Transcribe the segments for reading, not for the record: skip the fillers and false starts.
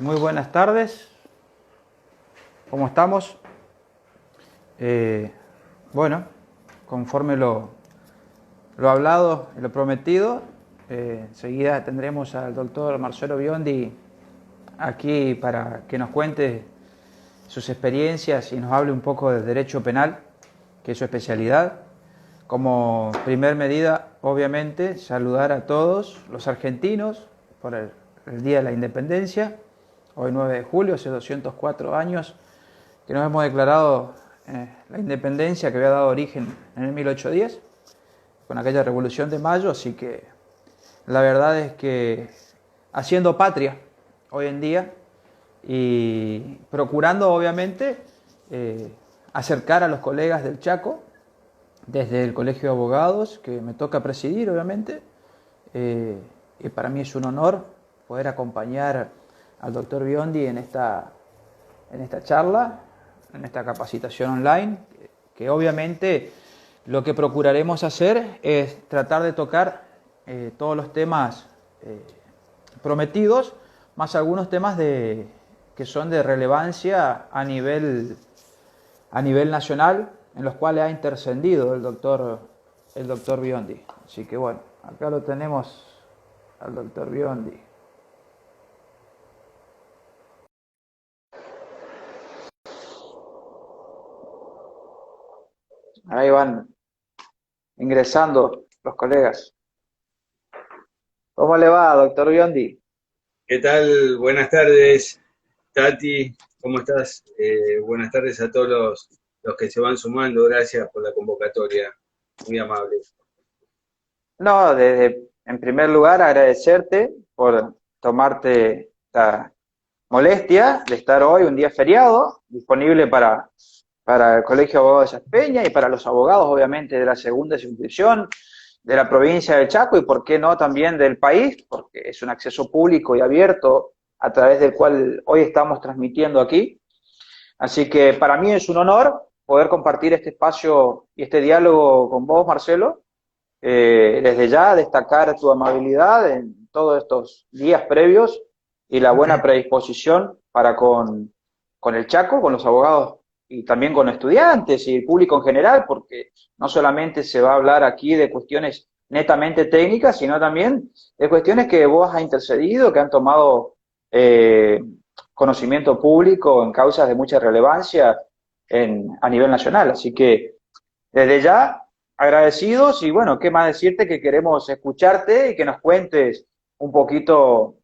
Muy buenas tardes, ¿cómo estamos? Bueno, conforme lo hablado y lo prometido, enseguida tendremos al doctor Marcelo Biondi aquí para que nos cuente sus experiencias y nos hable un poco de derecho penal, que es su especialidad. Como primer medida, obviamente, saludar a todos los argentinos por el Día de la Independencia. Hoy 9 de julio, hace 204 años que nos hemos declarado la independencia que había dado origen en el 1810, con aquella Revolución de Mayo, así que la verdad es que haciendo patria hoy en día y procurando obviamente acercar a los colegas del Chaco desde el Colegio de Abogados, que me toca presidir obviamente, y para mí es un honor poder acompañar al doctor Biondi en esta charla, en esta capacitación online, que obviamente lo que procuraremos hacer es tratar de tocar todos los temas prometidos, más algunos temas que son de relevancia a nivel nacional, en los cuales ha intercedido el doctor Biondi. Así que bueno, acá lo tenemos al doctor Biondi. Ahí van ingresando los colegas. ¿Cómo le va, doctor Biondi? ¿Qué tal? Buenas tardes, Tati. ¿Cómo estás? Buenas tardes a todos los que se van sumando. Gracias por la convocatoria. Muy amable. No, en primer lugar agradecerte por tomarte la molestia de estar hoy, un día feriado, disponible para el Colegio de Abogados de Saspeña y para los abogados, obviamente, de la segunda circunscripción, de la provincia del Chaco y, por qué no, también del país, porque es un acceso público y abierto a través del cual hoy estamos transmitiendo aquí. Así que para mí es un honor poder compartir este espacio y este diálogo con vos, Marcelo. Desde ya destacar tu amabilidad en todos estos días previos y la buena predisposición para con el Chaco, con los abogados y también con estudiantes y el público en general, porque no solamente se va a hablar aquí de cuestiones netamente técnicas, sino también de cuestiones que vos has intercedido, que han tomado conocimiento público en causas de mucha relevancia a nivel nacional. Así que desde ya, agradecidos y bueno, qué más decirte que queremos escucharte y que nos cuentes un poquito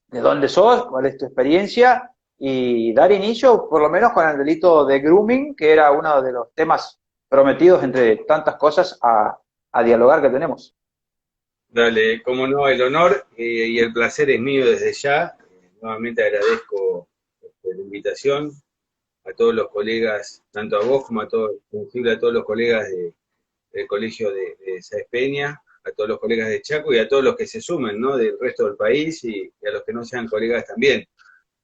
de dónde sos, cuál es tu experiencia y dar inicio por lo menos con el delito de grooming, que era uno de los temas prometidos entre tantas cosas a dialogar que tenemos. Dale, como no, el honor y el placer es mío desde ya. Nuevamente agradezco la invitación a todos los colegas, tanto a vos como a todos, a todos los colegas del Colegio de Sáenz Peña, a todos los colegas de Chaco y a todos los que se sumen, ¿no? Del resto del país y a los que no sean colegas también.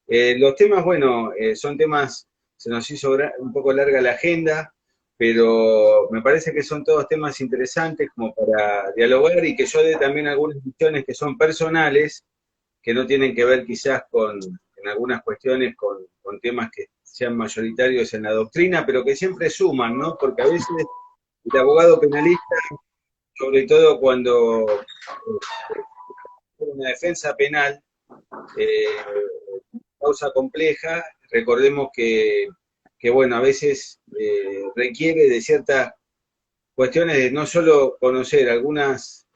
Los temas, bueno, son temas, se nos hizo un poco larga la agenda, pero me parece que son todos temas interesantes como para dialogar y que yo dé también algunas visiones que son personales, que no tienen que ver quizás en algunas cuestiones, con temas que sean mayoritarios en la doctrina, pero que siempre suman, ¿no? Porque a veces el abogado penalista, sobre todo cuando una defensa penal, eh, causa compleja, recordemos que bueno, a veces requiere de ciertas cuestiones de no solo conocer algunas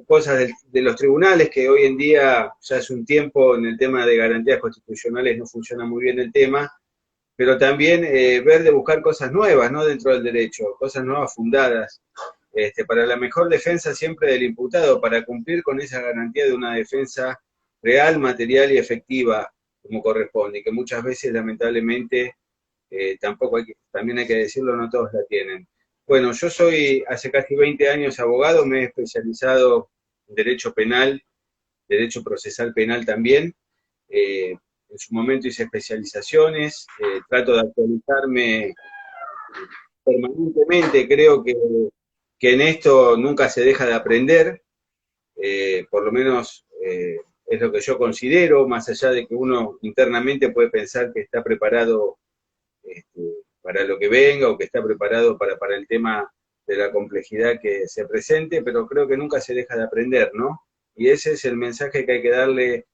cosas de los tribunales, que hoy en día ya es un tiempo en el tema de garantías constitucionales no funciona muy bien el tema, pero también ver de buscar cosas nuevas, ¿no? Dentro del derecho, cosas nuevas fundadas, para la mejor defensa siempre del imputado, para cumplir con esa garantía de una defensa real, material y efectiva como corresponde, y que muchas veces lamentablemente también hay que decirlo, no todos la tienen. Bueno, yo soy hace casi 20 años abogado, me he especializado en derecho penal, derecho procesal penal también. En su momento hice especializaciones, trato de actualizarme permanentemente, creo que en esto nunca se deja de aprender, por lo menos es lo que yo considero, más allá de que uno internamente puede pensar que está preparado este, para lo que venga o que está preparado para el tema de la complejidad que se presente, pero creo que nunca se deja de aprender, ¿no? Y ese es el mensaje que hay que darle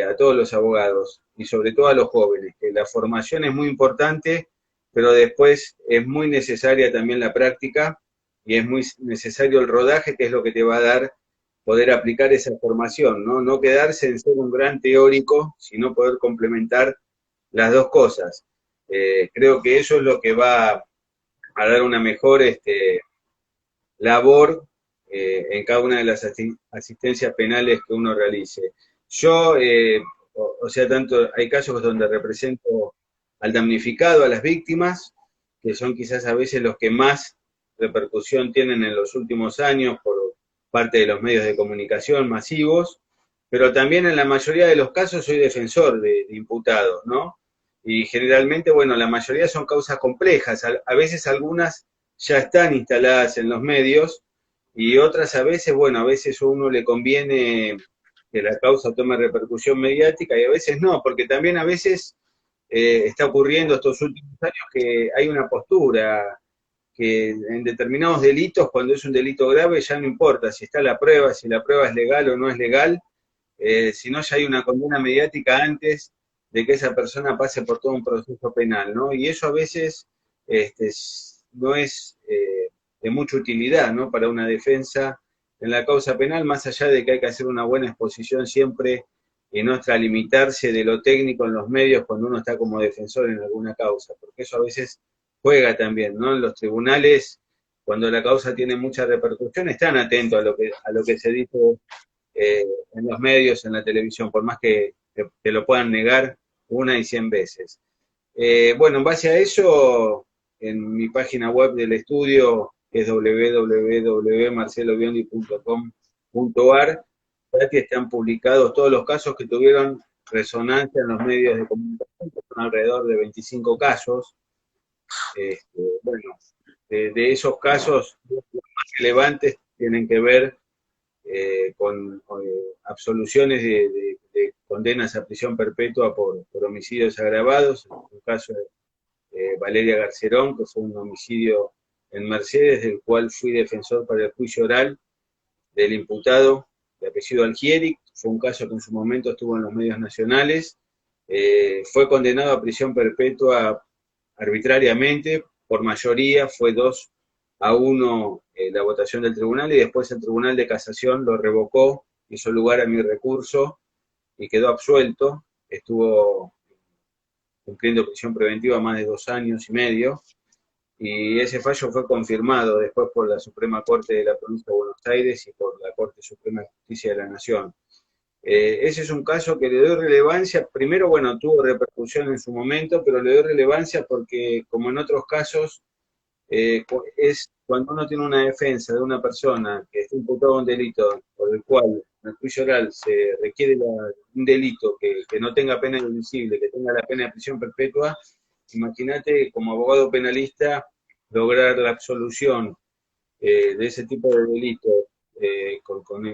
a todos los abogados y sobre todo a los jóvenes, que la formación es muy importante, pero después es muy necesaria también la práctica y es muy necesario el rodaje, que es lo que te va a dar poder aplicar esa formación, ¿no? No quedarse en ser un gran teórico, sino poder complementar las dos cosas. Creo que eso es lo que va a dar una mejor labor en cada una de las asistencias penales que uno realice. Yo, o sea, tanto hay casos donde represento al damnificado, a las víctimas, que son quizás a veces los que más repercusión tienen en los últimos años por parte de los medios de comunicación masivos, pero también en la mayoría de los casos soy defensor de imputados, ¿no? Y generalmente, bueno, la mayoría son causas complejas, a veces algunas ya están instaladas en los medios y otras a veces, bueno, a veces a uno le conviene que la causa tome repercusión mediática y a veces no, porque también a veces está ocurriendo estos últimos años que hay una postura que en determinados delitos, cuando es un delito grave, ya no importa si está la prueba, si la prueba es legal o no es legal, si no ya hay una condena mediática antes de que esa persona pase por todo un proceso penal, ¿no? Y eso a veces no es de mucha utilidad, ¿no? Para una defensa en la causa penal, más allá de que hay que hacer una buena exposición siempre y no extralimitarse de lo técnico en los medios cuando uno está como defensor en alguna causa, porque eso a veces juega también, ¿no? En los tribunales, cuando la causa tiene mucha repercusión, están atentos a lo que se dice en los medios, en la televisión, por más que lo puedan negar una y 100 veces. Bueno, en base a eso, en mi página web del estudio, que es www.marcelobiondi.com.ar, que están publicados todos los casos que tuvieron resonancia en los medios de comunicación, que son alrededor de 25 casos. Bueno, de esos casos, los más relevantes tienen que ver con absoluciones de condenas a prisión perpetua por homicidios agravados, en el caso de Valeria Garcerón, que fue un homicidio en Mercedes, del cual fui defensor para el juicio oral del imputado de apellido Algieri. Fue un caso que en su momento estuvo en los medios nacionales. Fue condenado a prisión perpetua arbitrariamente, por mayoría, fue 2-1 la votación del tribunal, y después el Tribunal de Casación lo revocó, hizo lugar a mi recurso y quedó absuelto. Estuvo cumpliendo prisión preventiva más de 2 años y medio, y ese fallo fue confirmado después por la Suprema Corte de la Provincia de Buenos Aires y por la Corte Suprema de Justicia de la Nación. Ese es un caso que le doy relevancia. Primero, bueno, tuvo repercusión en su momento, pero le doy relevancia porque, como en otros casos, es cuando uno tiene una defensa de una persona que está imputada a un delito por el cual en el juicio oral se requiere un delito que no tenga pena indivisible, que tenga la pena de prisión perpetua. Imagínate, como abogado penalista, lograr la absolución de ese tipo de delito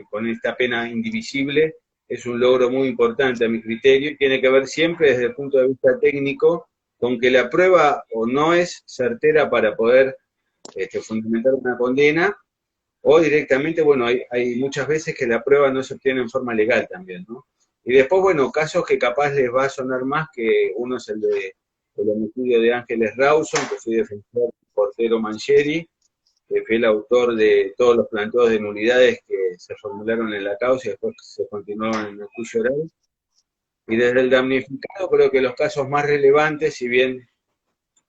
con esta pena indivisible es un logro muy importante a mi criterio, y tiene que ver siempre desde el punto de vista técnico con que la prueba o no es certera para poder fundamentar una condena, o directamente, bueno, hay muchas veces que la prueba no se obtiene en forma legal también, ¿no? Y después, bueno, casos que capaz les va a sonar más, que uno es el homicidio de Ángeles Rawson, que fui defensor de Portero Mangieri, que fue el autor de todos los planteos de nulidades que se formularon en la causa y después se continuaron en el juicio oral. Y desde el damnificado creo que los casos más relevantes, si bien,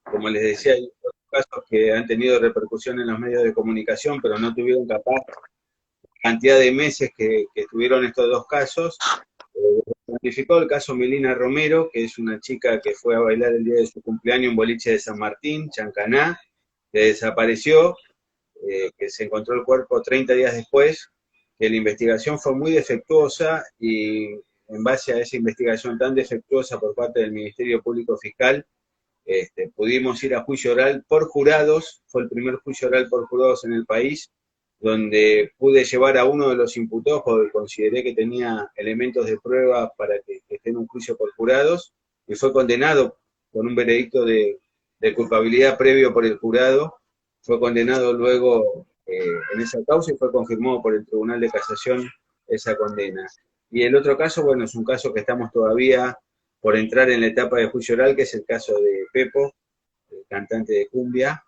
como les decía, hay otros casos que han tenido repercusión en los medios de comunicación, pero no tuvieron capaz la cantidad de meses que tuvieron estos dos casos. Damnificó el caso Melina Romero, que es una chica que fue a bailar el día de su cumpleaños en boliche de San Martín, Chancaná, que desapareció, que se encontró el cuerpo 30 días después, que la investigación fue muy defectuosa, y en base a esa investigación tan defectuosa por parte del Ministerio Público Fiscal, pudimos ir a juicio oral por jurados. Fue el primer juicio oral por jurados en el país, donde pude llevar a uno de los imputados porque consideré que tenía elementos de prueba para que esté en un juicio por jurados, y fue condenado con un veredicto de culpabilidad previo por el jurado, fue condenado luego en esa causa y fue confirmado por el Tribunal de Casación esa condena. Y el otro caso, bueno, es un caso que estamos todavía por entrar en la etapa de juicio oral, que es el caso de Pepo, el cantante de cumbia,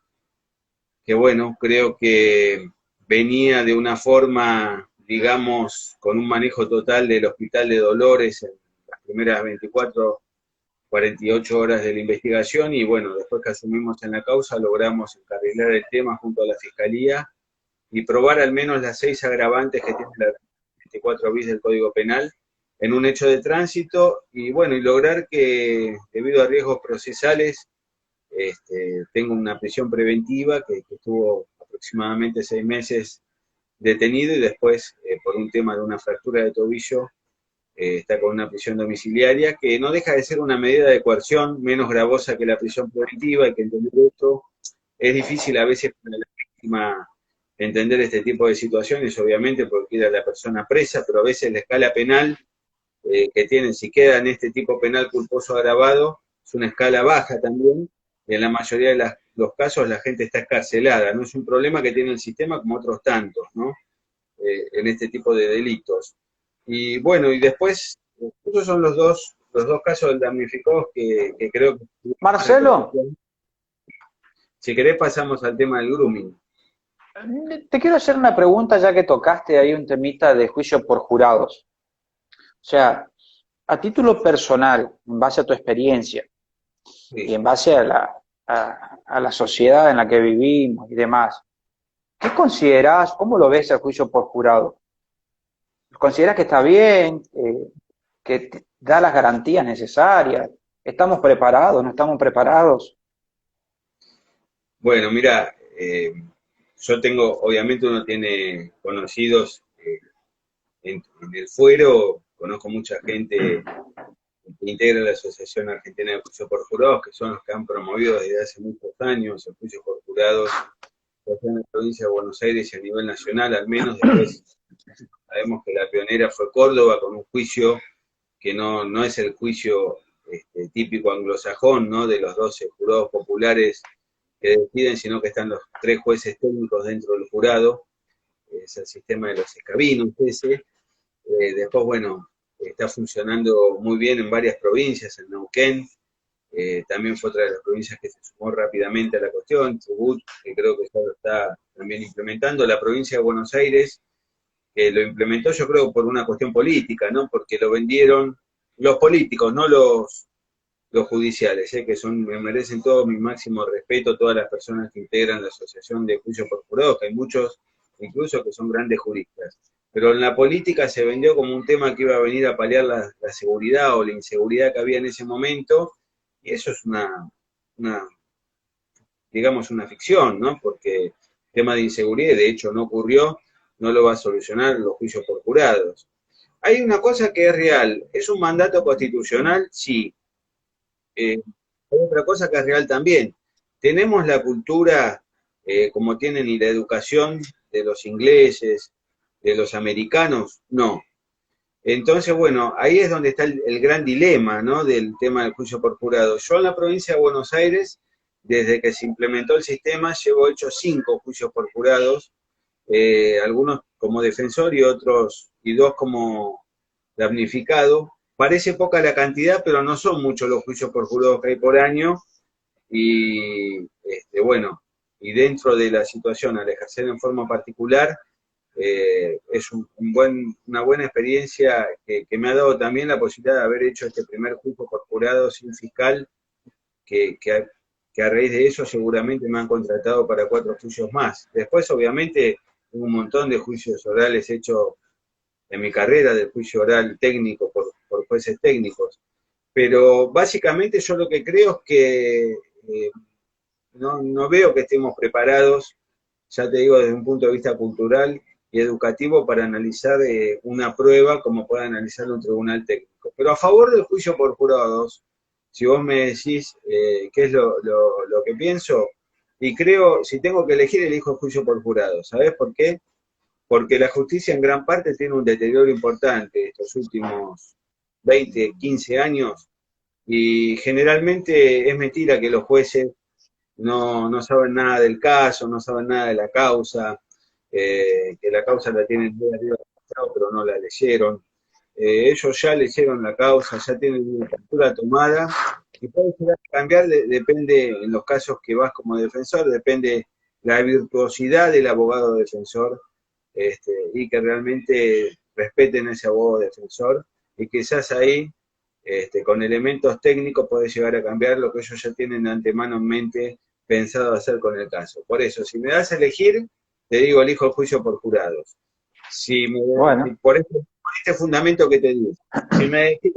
que bueno, creo que venía de una forma, digamos, con un manejo total del Hospital de Dolores en las primeras 24, 48 horas de la investigación, y bueno, después que asumimos en la causa logramos encarrilar el tema junto a la Fiscalía y probar al menos las 6 agravantes que tiene la 24 bis del Código Penal en un hecho de tránsito, y bueno, y lograr que debido a riesgos procesales tengo una prisión preventiva que estuvo aproximadamente 6 meses detenido, y después, por un tema de una fractura de tobillo, está con una prisión domiciliaria, que no deja de ser una medida de coerción menos gravosa que la prisión preventiva. Hay que entender esto. Es difícil a veces para la víctima entender este tipo de situaciones, obviamente, porque queda la persona presa, pero a veces la escala penal que tienen, si queda en este tipo penal culposo agravado, es una escala baja también, y en la mayoría de los casos la gente está escarcelada. No es un problema que tiene el sistema como otros tantos, ¿no? En este tipo de delitos. Y bueno, y después, esos son los dos casos del damnificado que creo que... Marcelo, Si querés pasamos al tema del grooming. te quiero hacer una pregunta ya que tocaste ahí un temita de juicio por jurados. O sea, a título personal, en base a tu experiencia y Sí. en base a la sociedad en la que vivimos y demás, ¿qué considerás, cómo lo ves el juicio por jurado? ¿Consideras que está bien, que da las garantías necesarias? ¿Estamos preparados, no estamos preparados? Bueno, mira, yo tengo, obviamente uno tiene conocidos en el fuero, conozco mucha gente que integra la Asociación Argentina de Juicio por Jurados, que son los que han promovido desde hace muchos años el juicio por jurados, ya sea en la provincia de Buenos Aires y a nivel nacional, al menos. Después sabemos que la pionera fue Córdoba, con un juicio que no es el juicio típico anglosajón, ¿no? De los 12 jurados populares que deciden, sino que están los 3 jueces técnicos dentro del jurado. Es el sistema de los escabinos ese. Después, bueno, está funcionando muy bien en varias provincias, en Neuquén, también fue otra de las provincias que se sumó rápidamente a la cuestión, Chubut, que creo que ya lo está también implementando, la provincia de Buenos Aires, que lo implementó yo creo por una cuestión política, ¿no? Porque lo vendieron los políticos, no los judiciales, que me merecen todo mi máximo respeto, todas las personas que integran la Asociación de Juicio por Jurados, que hay muchos incluso que son grandes juristas. Pero en la política se vendió como un tema que iba a venir a paliar la seguridad o la inseguridad que había en ese momento, y eso es una digamos, una ficción, ¿no? Porque el tema de inseguridad, de hecho, no ocurrió, no lo va a solucionar los juicios por jurados. Hay una cosa que es real, ¿es un mandato constitucional? Sí. Hay otra cosa que es real también. ¿Tenemos la cultura como tienen y la educación de los ingleses, de los americanos? No. Entonces, bueno, ahí es donde está el gran dilema, ¿no? Del tema del juicio por jurado. Yo en la provincia de Buenos Aires, desde que se implementó el sistema, llevo hecho 5 juicios por jurados, algunos como defensor y otros, y 2 como damnificado. Parece poca la cantidad, pero no son muchos los juicios por jurados que hay por año, y bueno, y dentro de la situación, al ejercer en forma particular, es una buena experiencia que me ha dado también la posibilidad de haber hecho este primer juicio por jurado sin fiscal, que a raíz de eso seguramente me han contratado para 4 juicios más. Después, obviamente, tengo un montón de juicios orales hechos en mi carrera, de juicio oral técnico por jueces técnicos. Pero básicamente yo lo que creo es que no veo que estemos preparados, ya te digo, desde un punto de vista cultural y educativo, para analizar una prueba como puede analizar un tribunal técnico. Pero a favor del juicio por jurados, si vos me decís qué es lo que pienso, y creo, si tengo que elegir, elijo el juicio por jurados. ¿Sabés por qué? porque la justicia en gran parte tiene un deterioro importante estos últimos 20, 15 años, y generalmente es mentira que los jueces no saben nada del caso, no saben nada de la causa, que la causa la tienen muy arriba del Estado, pero no la leyeron. Ellos ya leyeron la causa, ya tienen una captura tomada, y puede llegar a cambiar, depende, en los casos que vas como defensor, depende la virtuosidad del abogado defensor, y que realmente respeten a ese abogado defensor, y quizás ahí, con elementos técnicos, puede llegar a cambiar lo que ellos ya tienen de antemano en mente pensado hacer con el caso. Por eso, si me das a elegir, te digo, elijo el juicio por jurados. Bueno, Por este fundamento que te digo, si me decís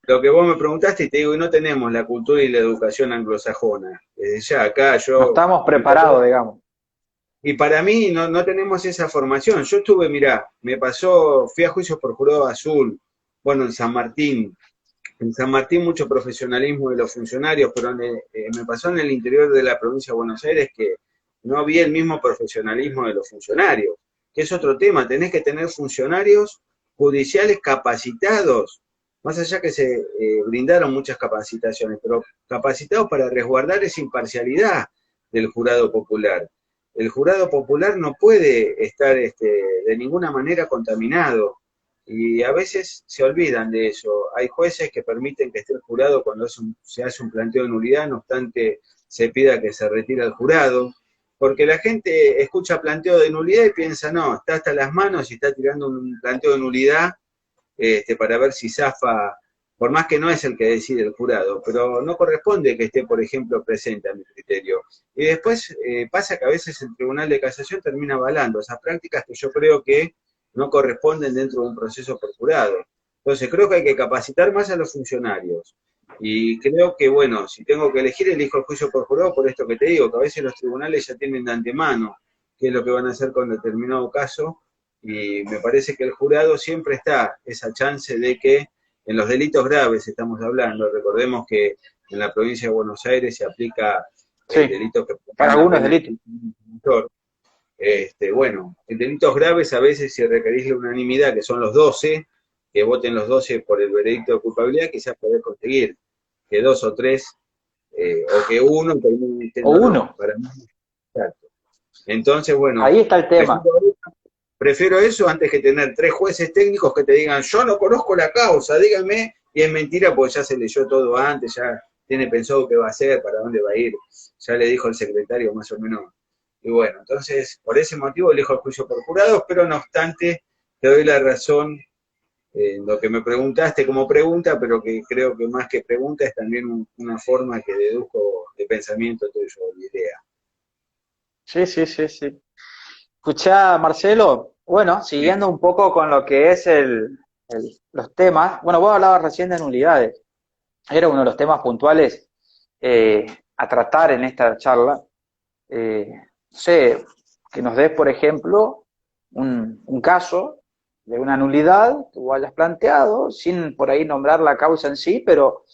lo que vos me preguntaste, y te digo, y no tenemos la cultura y la educación anglosajona. Desde ya, acá no yo... estamos preparados, digamos. Y para mí no tenemos esa formación. Yo estuve, mirá, fui a juicios por jurado azul, bueno, en San Martín mucho profesionalismo de los funcionarios, pero me pasó en el interior de la provincia de Buenos Aires que no había el mismo profesionalismo de los funcionarios, que es otro tema, tenés que tener funcionarios judiciales capacitados, más allá que se brindaron muchas capacitaciones, pero capacitados para resguardar esa imparcialidad del jurado popular. El jurado popular no puede estar de ninguna manera contaminado, y a veces se olvidan de eso. Hay jueces que permiten que esté el jurado cuando se hace un planteo de nulidad, no obstante se pida que se retire el jurado, porque la gente escucha planteo de nulidad y piensa, no, está hasta las manos y está tirando un planteo de nulidad para ver si zafa, por más que no es el que decide el jurado, pero no corresponde que esté, por ejemplo, presente a mi criterio. Y después pasa que a veces el Tribunal de Casación termina avalando esas prácticas que yo creo que no corresponden dentro de un proceso por jurado. Entonces creo que hay que capacitar más a los funcionarios. Y creo que, bueno, si tengo que elegir, elijo el juicio por jurado por esto que te digo, que a veces los tribunales ya tienen de antemano qué es lo que van a hacer con determinado caso, y me parece que el jurado siempre está esa chance de que en los delitos graves estamos hablando, recordemos que en la provincia de Buenos Aires se aplica el Sí, delito que para la algunos pena delitos. mayor. Bueno, en delitos graves a veces si requerís la unanimidad, que son los 12, que voten los 12 por el veredicto de culpabilidad, quizás podés conseguir que 2 o 3, o que uno termine O diciendo uno. no, para mí, exacto. Entonces, bueno, Ahí está el tema. prefiero eso antes que tener 3 jueces técnicos que te digan, yo no conozco la causa, dígame, y es mentira porque ya se leyó todo antes, ya tiene pensado qué va a hacer, para dónde va a ir, ya le dijo el secretario más o menos. Y bueno, entonces, por ese motivo elijo el juicio por jurados, pero no obstante, te doy la razón en lo que me preguntaste como pregunta, pero que creo que más que pregunta es también una forma que deduzco de pensamiento tuyo, de idea. Sí, sí, sí, sí. Escuchá, Marcelo, bueno, Sí, siguiendo un poco con lo que es los temas, bueno, vos hablabas recién de nulidades, era uno de los temas puntuales eh, a tratar en esta charla. No sé, que nos des, por ejemplo, un caso de una nulidad que vos hayas planteado, sin por ahí nombrar la causa en sí, pero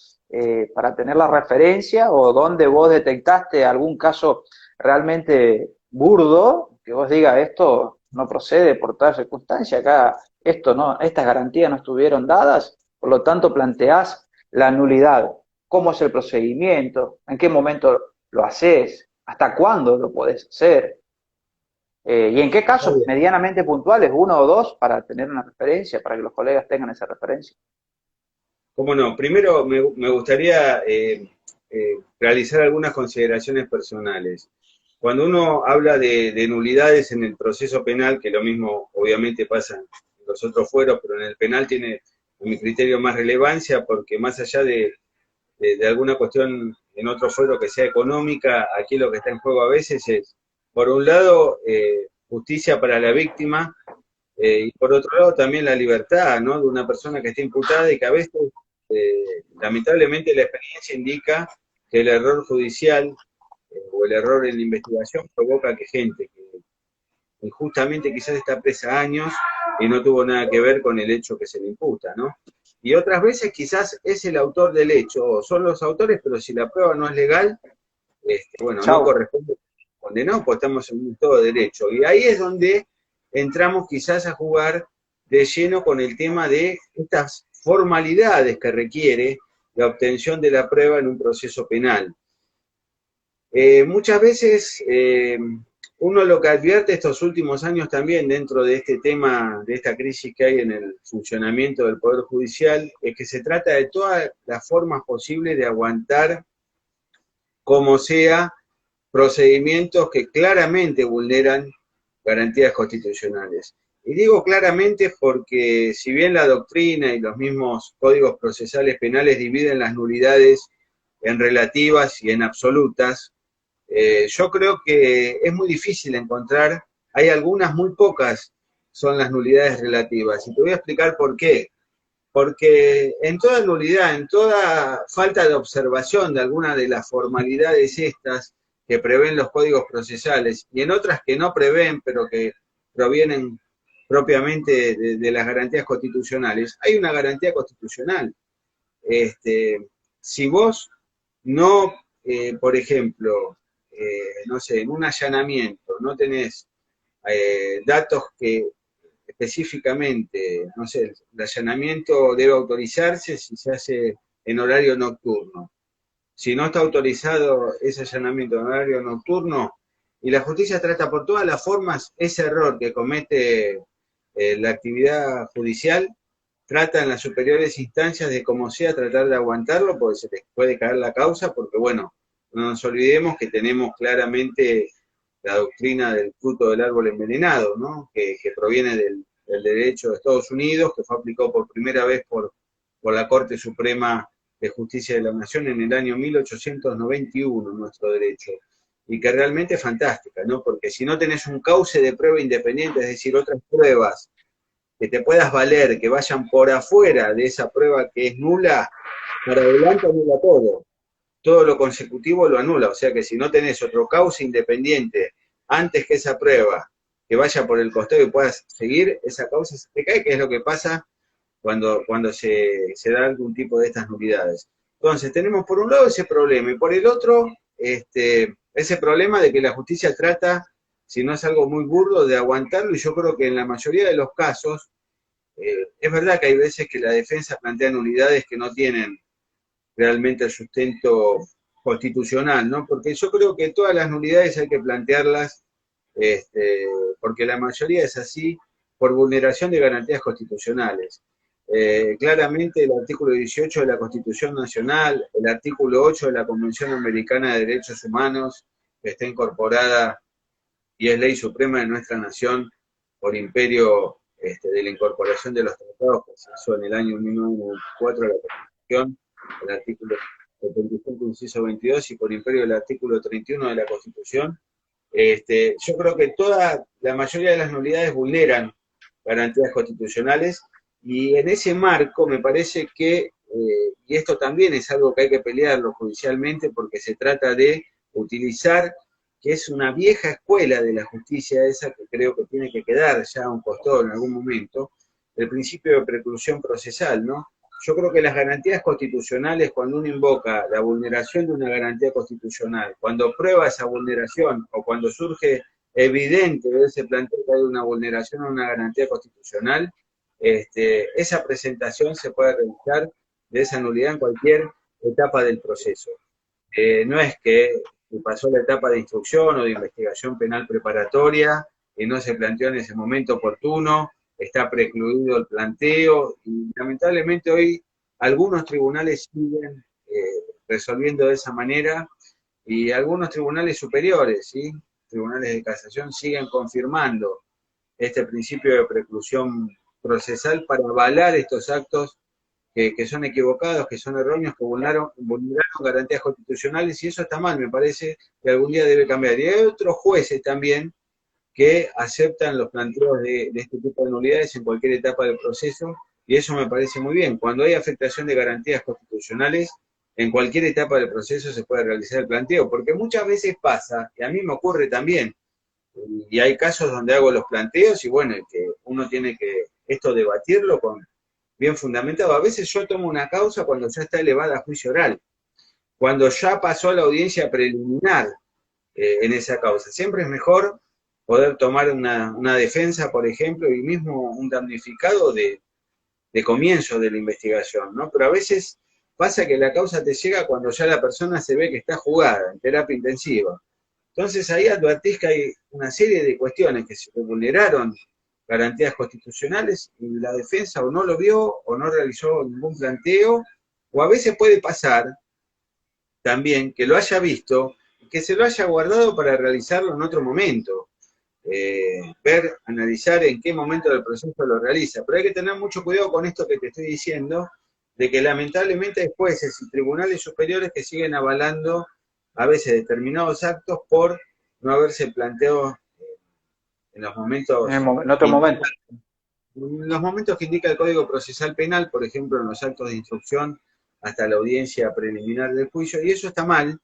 para tener la referencia o donde vos detectaste algún caso realmente burdo, que vos digas esto no procede por tal circunstancia, acá esto no, estas garantías no estuvieron dadas, por lo tanto planteás la nulidad. ¿Cómo es el procedimiento? ¿En qué momento lo haces? ¿Hasta cuándo lo podés hacer? ¿Y en qué está casos bien. medianamente puntuales, uno o dos, para tener una referencia, para que los colegas tengan esa referencia? ¿Cómo no? Primero me gustaría realizar algunas consideraciones personales. Cuando uno habla de nulidades en el proceso penal, que lo mismo obviamente pasa en los otros fueros, pero en el penal tiene, a mi criterio, más relevancia, porque más allá de alguna cuestión en otro fuero que sea económica, aquí lo que está en juego a veces es, por un lado, justicia para la víctima, y por otro lado también la libertad, ¿no?, de una persona que está imputada y que a veces, lamentablemente, la experiencia indica que el error judicial o el error en la investigación provoca que gente que injustamente quizás está presa años y no tuvo nada que ver con el hecho que se le imputa, ¿no? Y otras veces quizás es el autor del hecho, o son los autores, pero si la prueba no es legal, bueno, no Chau. corresponde condenado, porque estamos en un Estado de Derecho. Y ahí es donde entramos quizás a jugar de lleno con el tema de estas formalidades que requiere la obtención de la prueba en un proceso penal. Muchas veces uno lo que advierte estos últimos años también dentro de este tema, de esta crisis que hay en el funcionamiento del Poder Judicial, es que se trata de todas las formas posibles de aguantar como sea procedimientos que claramente vulneran garantías constitucionales. Y digo claramente porque si bien la doctrina y los mismos códigos procesales penales dividen las nulidades en relativas y en absolutas, yo creo que es muy difícil encontrar, hay algunas, muy pocas son las nulidades relativas. Y te voy a explicar por qué. Porque en toda nulidad, en toda falta de observación de alguna de las formalidades estas que prevén los códigos procesales, y en otras que no prevén, pero que provienen propiamente de las garantías constitucionales, hay una garantía constitucional. Si vos no, por ejemplo, no sé, en un allanamiento no tenés datos que específicamente, no sé, el allanamiento debe autorizarse si se hace en horario nocturno. Si no está autorizado ese allanamiento en horario nocturno, y la justicia trata por todas las formas ese error que comete la actividad judicial, trata en las superiores instancias de como sea tratar de aguantarlo, porque se les puede caer la causa, porque bueno, no nos olvidemos que tenemos claramente la doctrina del fruto del árbol envenenado, ¿no? que proviene del derecho de Estados Unidos, que fue aplicado por primera vez por la Corte Suprema de Justicia de la Nación en el año 1891, nuestro derecho, y que realmente es fantástica, ¿no? Porque si no tenés un cauce de prueba independiente, es decir, otras pruebas que te puedas valer, que vayan por afuera de esa prueba que es nula, para adelante anula todo. Todo lo consecutivo lo anula. O sea que si no tenés otro cauce independiente antes que esa prueba que vaya por el costado y puedas seguir, esa causa se te cae, que es lo que pasa cuando se da algún tipo de estas nulidades. Entonces, tenemos por un lado ese problema, y por el otro, ese problema de que la justicia trata, si no es algo muy burdo, de aguantarlo, y yo creo que en la mayoría de los casos, es verdad que hay veces que la defensa plantea nulidades que no tienen realmente el sustento constitucional, ¿no? Porque yo creo que todas las nulidades hay que plantearlas, porque la mayoría es así, por vulneración de garantías constitucionales. Claramente el artículo 18 de la Constitución Nacional, el artículo 8 de la Convención Americana de Derechos Humanos, que está incorporada y es ley suprema de nuestra nación por imperio de la incorporación de los tratados que se hizo en el año 1994 de la Constitución, el artículo 75, inciso 22, y por imperio del artículo 31 de la Constitución. Yo creo que la mayoría de las nulidades vulneran garantías constitucionales, y en ese marco me parece que, y esto también es algo que hay que pelearlo judicialmente, porque se trata de utilizar, que es una vieja escuela de la justicia esa, que creo que tiene que quedar ya a un costado en algún momento, el principio de preclusión procesal, ¿no? Yo creo que las garantías constitucionales, cuando uno invoca la vulneración de una garantía constitucional, cuando prueba esa vulneración o cuando surge evidente de ese planteo que hay una vulneración a una garantía constitucional, esa presentación se puede realizar de esa nulidad en cualquier etapa del proceso. No es que pasó la etapa de instrucción o de investigación penal preparatoria y no se planteó en ese momento oportuno, está precluido el planteo, y lamentablemente hoy algunos tribunales siguen resolviendo de esa manera, y algunos tribunales superiores, ¿sí? Tribunales de casación, siguen confirmando este principio de preclusión procesal para avalar estos actos que son equivocados, que son erróneos, que vulneraron garantías constitucionales, y eso está mal, me parece que algún día debe cambiar. Y hay otros jueces también que aceptan los planteos de este tipo de nulidades en cualquier etapa del proceso, y eso me parece muy bien. Cuando hay afectación de garantías constitucionales, en cualquier etapa del proceso se puede realizar el planteo, porque muchas veces pasa, y a mí me ocurre también, y hay casos donde hago los planteos, y bueno, que uno tiene que esto debatirlo con bien fundamentado. A veces yo tomo una causa cuando ya está elevada a juicio oral, cuando ya pasó la audiencia preliminar en esa causa. Siempre es mejor poder tomar una defensa, por ejemplo, y mismo un damnificado de comienzo de la investigación, ¿no? Pero a veces pasa que la causa te llega cuando ya la persona se ve que está jugada en terapia intensiva. Entonces ahí advertís que hay una serie de cuestiones que se vulneraron garantías constitucionales y la defensa o no lo vio o no realizó ningún planteo, o a veces puede pasar también que lo haya visto y que se lo haya guardado para realizarlo en otro momento. Ver, analizar en qué momento del proceso lo realiza. Pero hay que tener mucho cuidado con esto que te estoy diciendo, de que lamentablemente hay jueces y tribunales superiores que siguen avalando a veces determinados actos por no haberse planteado en los momentos, En otro momento. en los momentos que indica el Código Procesal Penal, por ejemplo, en los actos de instrucción hasta la audiencia preliminar del juicio, y eso está mal,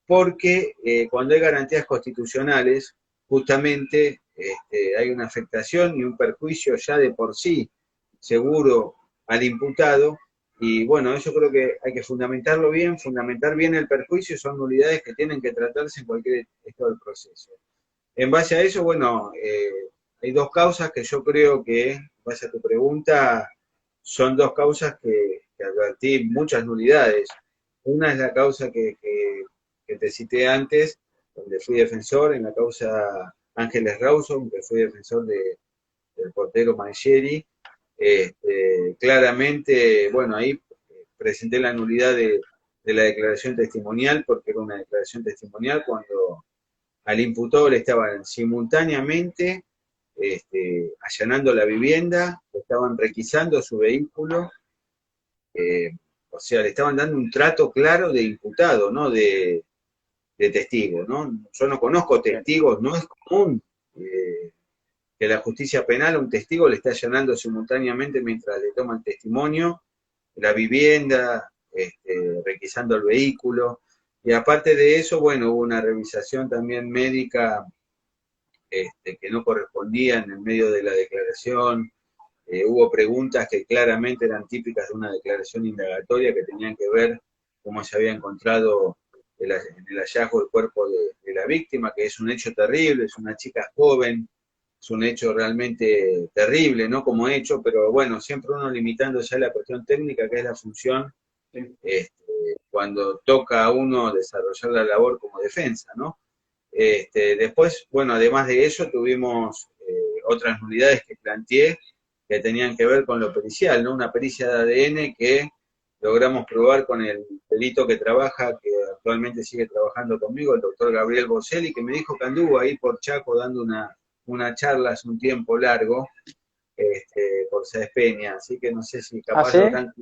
porque cuando hay garantías constitucionales, justamente hay una afectación y un perjuicio ya de por sí seguro al imputado, y bueno, eso creo que hay que fundamentarlo bien, fundamentar bien el perjuicio, son nulidades que tienen que tratarse en cualquier estado del proceso. En base a eso, bueno, hay dos causas que yo creo que, en base a tu pregunta, son dos causas que advertí muchas nulidades. Una es la causa que te cité antes, donde fui defensor, en la causa Ángeles Rawson, que fui defensor del portero Mangieri. Claramente, bueno, ahí presenté la nulidad de la declaración testimonial, porque era una declaración testimonial cuando al imputado le estaban simultáneamente allanando la vivienda, le estaban requisando su vehículo, o sea, le estaban dando un trato claro de imputado, no de testigo, ¿no? Yo no conozco testigos, no es común que la justicia penal a un testigo le esté allanando simultáneamente mientras le toma el testimonio, la vivienda, requisando el vehículo, y aparte de eso, bueno, hubo una revisación también médica que no correspondía en el medio de la declaración. Hubo preguntas que claramente eran típicas de una declaración indagatoria que tenían que ver cómo se había encontrado en el hallazgo del cuerpo de la víctima, que es un hecho terrible, es una chica joven, es un hecho realmente terrible, ¿no? Como hecho, pero bueno, siempre uno limitándose a la cuestión técnica, que es la función, cuando toca a uno desarrollar la labor como defensa, ¿no? Después, bueno, además de eso, tuvimos otras nulidades que planteé que tenían que ver con lo pericial, ¿no? Una pericia de ADN que logramos probar con el perito que trabaja, que actualmente sigue trabajando conmigo, el doctor Gabriel Boselli, que me dijo que anduvo ahí por Chaco dando una charla hace un tiempo largo, por Sáenz Peña, así que no sé si capaz ¿Ah, sí? lo habrán.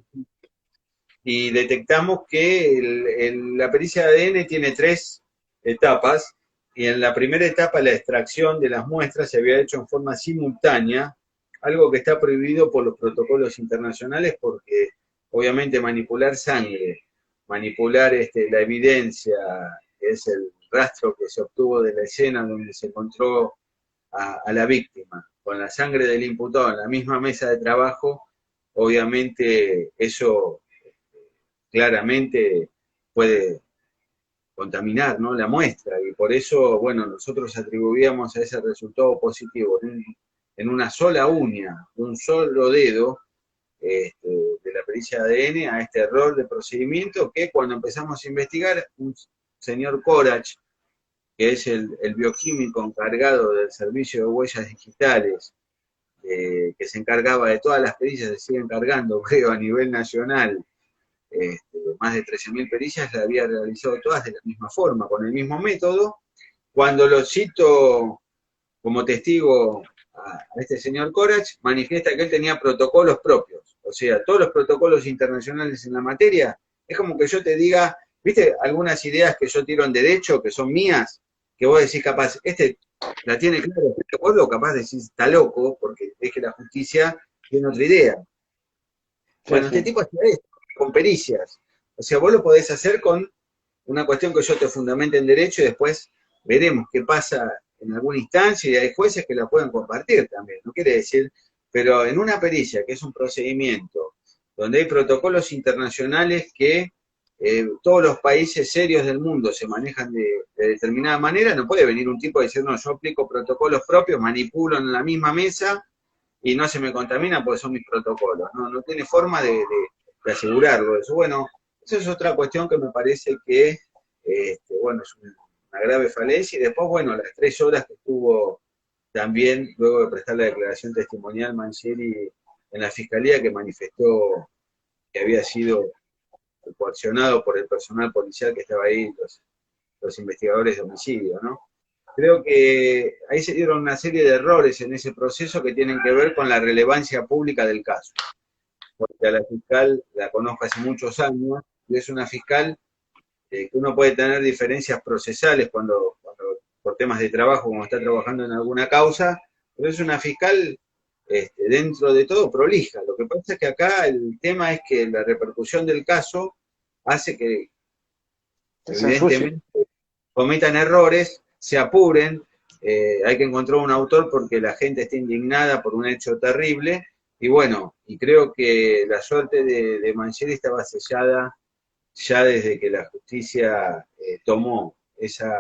Y detectamos que la pericia de ADN tiene 3 etapas, y en la primera etapa la extracción de las muestras se había hecho en forma simultánea, algo que está prohibido por los protocolos internacionales porque obviamente manipular sangre, manipular la evidencia, que es el rastro que se obtuvo de la escena donde se encontró a la víctima, con la sangre del imputado en la misma mesa de trabajo, obviamente eso claramente puede contaminar, ¿no?, la muestra, y por eso, bueno, nosotros atribuíamos a ese resultado positivo en una sola uña, un solo dedo, de la pericia de ADN, a este error de procedimiento que cuando empezamos a investigar, un señor Corach, que es el bioquímico encargado del servicio de huellas digitales, que se encargaba de todas las pericias, se sigue encargando, creo, a nivel nacional, más de 13.000 pericias, las había realizado todas de la misma forma, con el mismo método. Cuando lo cito como testigo a este señor Corach, manifiesta que él tenía protocolos propios, o sea, todos los protocolos internacionales en la materia. Es como que yo te diga, ¿viste algunas ideas que yo tiro en derecho, que son mías, que vos decís capaz, la tiene claro, ¿de acuerdo? Capaz decís, está loco, porque es que la justicia tiene otra idea. Bueno, Sí, este sí. tipo hacía esto, con pericias. O sea, vos lo podés hacer con una cuestión que yo te fundamente en derecho y después veremos qué pasa en alguna instancia, y hay jueces que la pueden compartir también, no quiere decir, pero en una pericia, que es un procedimiento donde hay protocolos internacionales que todos los países serios del mundo se manejan de determinada manera, no puede venir un tipo a decir, no, yo aplico protocolos propios, manipulo en la misma mesa y no se me contamina porque son mis protocolos. No tiene forma de asegurarlo eso. Bueno, esa es otra cuestión que me parece que, bueno, es una grave falencia. Y después, bueno, las 3 horas que estuvo también, luego de prestar la declaración testimonial Mangieri en la fiscalía, que manifestó que había sido coaccionado por el personal policial que estaba ahí, los investigadores de homicidio, ¿no? Creo que ahí se dieron una serie de errores en ese proceso que tienen que ver con la relevancia pública del caso. Porque a la fiscal la conozco hace muchos años, y es una fiscal que uno puede tener diferencias procesales cuando por temas de trabajo, como está trabajando en alguna causa, pero es una fiscal dentro de todo prolija. Lo que pasa es que acá el tema es que la repercusión del caso hace que evidentemente cometan errores, se apuren, hay que encontrar un autor porque la gente está indignada por un hecho terrible, y bueno, y creo que la suerte de Mangieri estaba sellada ya desde que la justicia tomó esa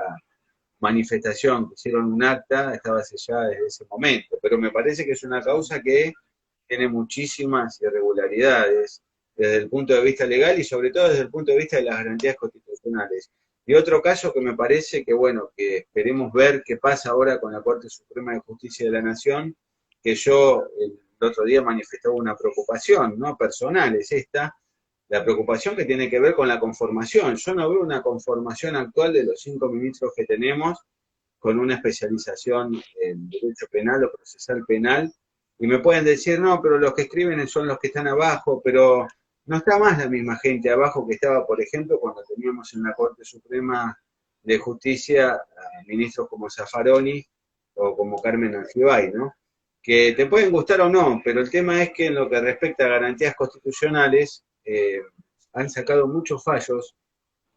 manifestación, que hicieron un acta, estaba sellada desde ese momento, pero me parece que es una causa que tiene muchísimas irregularidades desde el punto de vista legal y sobre todo desde el punto de vista de las garantías constitucionales. Y otro caso que me parece que, bueno, que esperemos ver qué pasa ahora con la Corte Suprema de Justicia de la Nación, que yo el otro día manifestaba una preocupación, ¿no? Personal, es esta, la preocupación que tiene que ver con la conformación. Yo no veo una conformación actual de los 5 ministros que tenemos con una especialización en derecho penal o procesal penal, y me pueden decir, no, pero los que escriben son los que están abajo, pero no está más la misma gente abajo que estaba, por ejemplo, cuando teníamos en la Corte Suprema de Justicia a ministros como Zaffaroni o como Carmen Argibay, ¿no? Que te pueden gustar o no, pero el tema es que en lo que respecta a garantías constitucionales, han sacado muchos fallos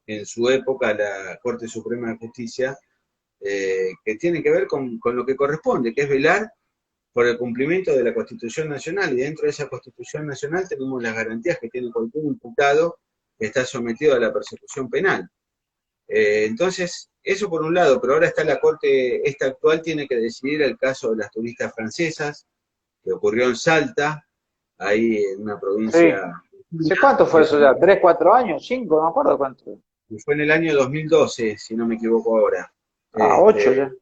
en su época la Corte Suprema de Justicia, que tienen que ver con lo que corresponde, que es velar por el cumplimiento de la Constitución Nacional, y dentro de esa Constitución Nacional tenemos las garantías que tiene cualquier imputado que está sometido a la persecución penal. Entonces, eso por un lado, pero ahora está la Corte, esta actual tiene que decidir el caso de las turistas francesas, que ocurrió en Salta, ahí en una provincia... Sí. ¿Sé cuánto fue eso ya? ¿3, 4 años? ¿5? No me acuerdo cuánto. Fue en el año 2012, si no me equivoco ahora. 8 ya.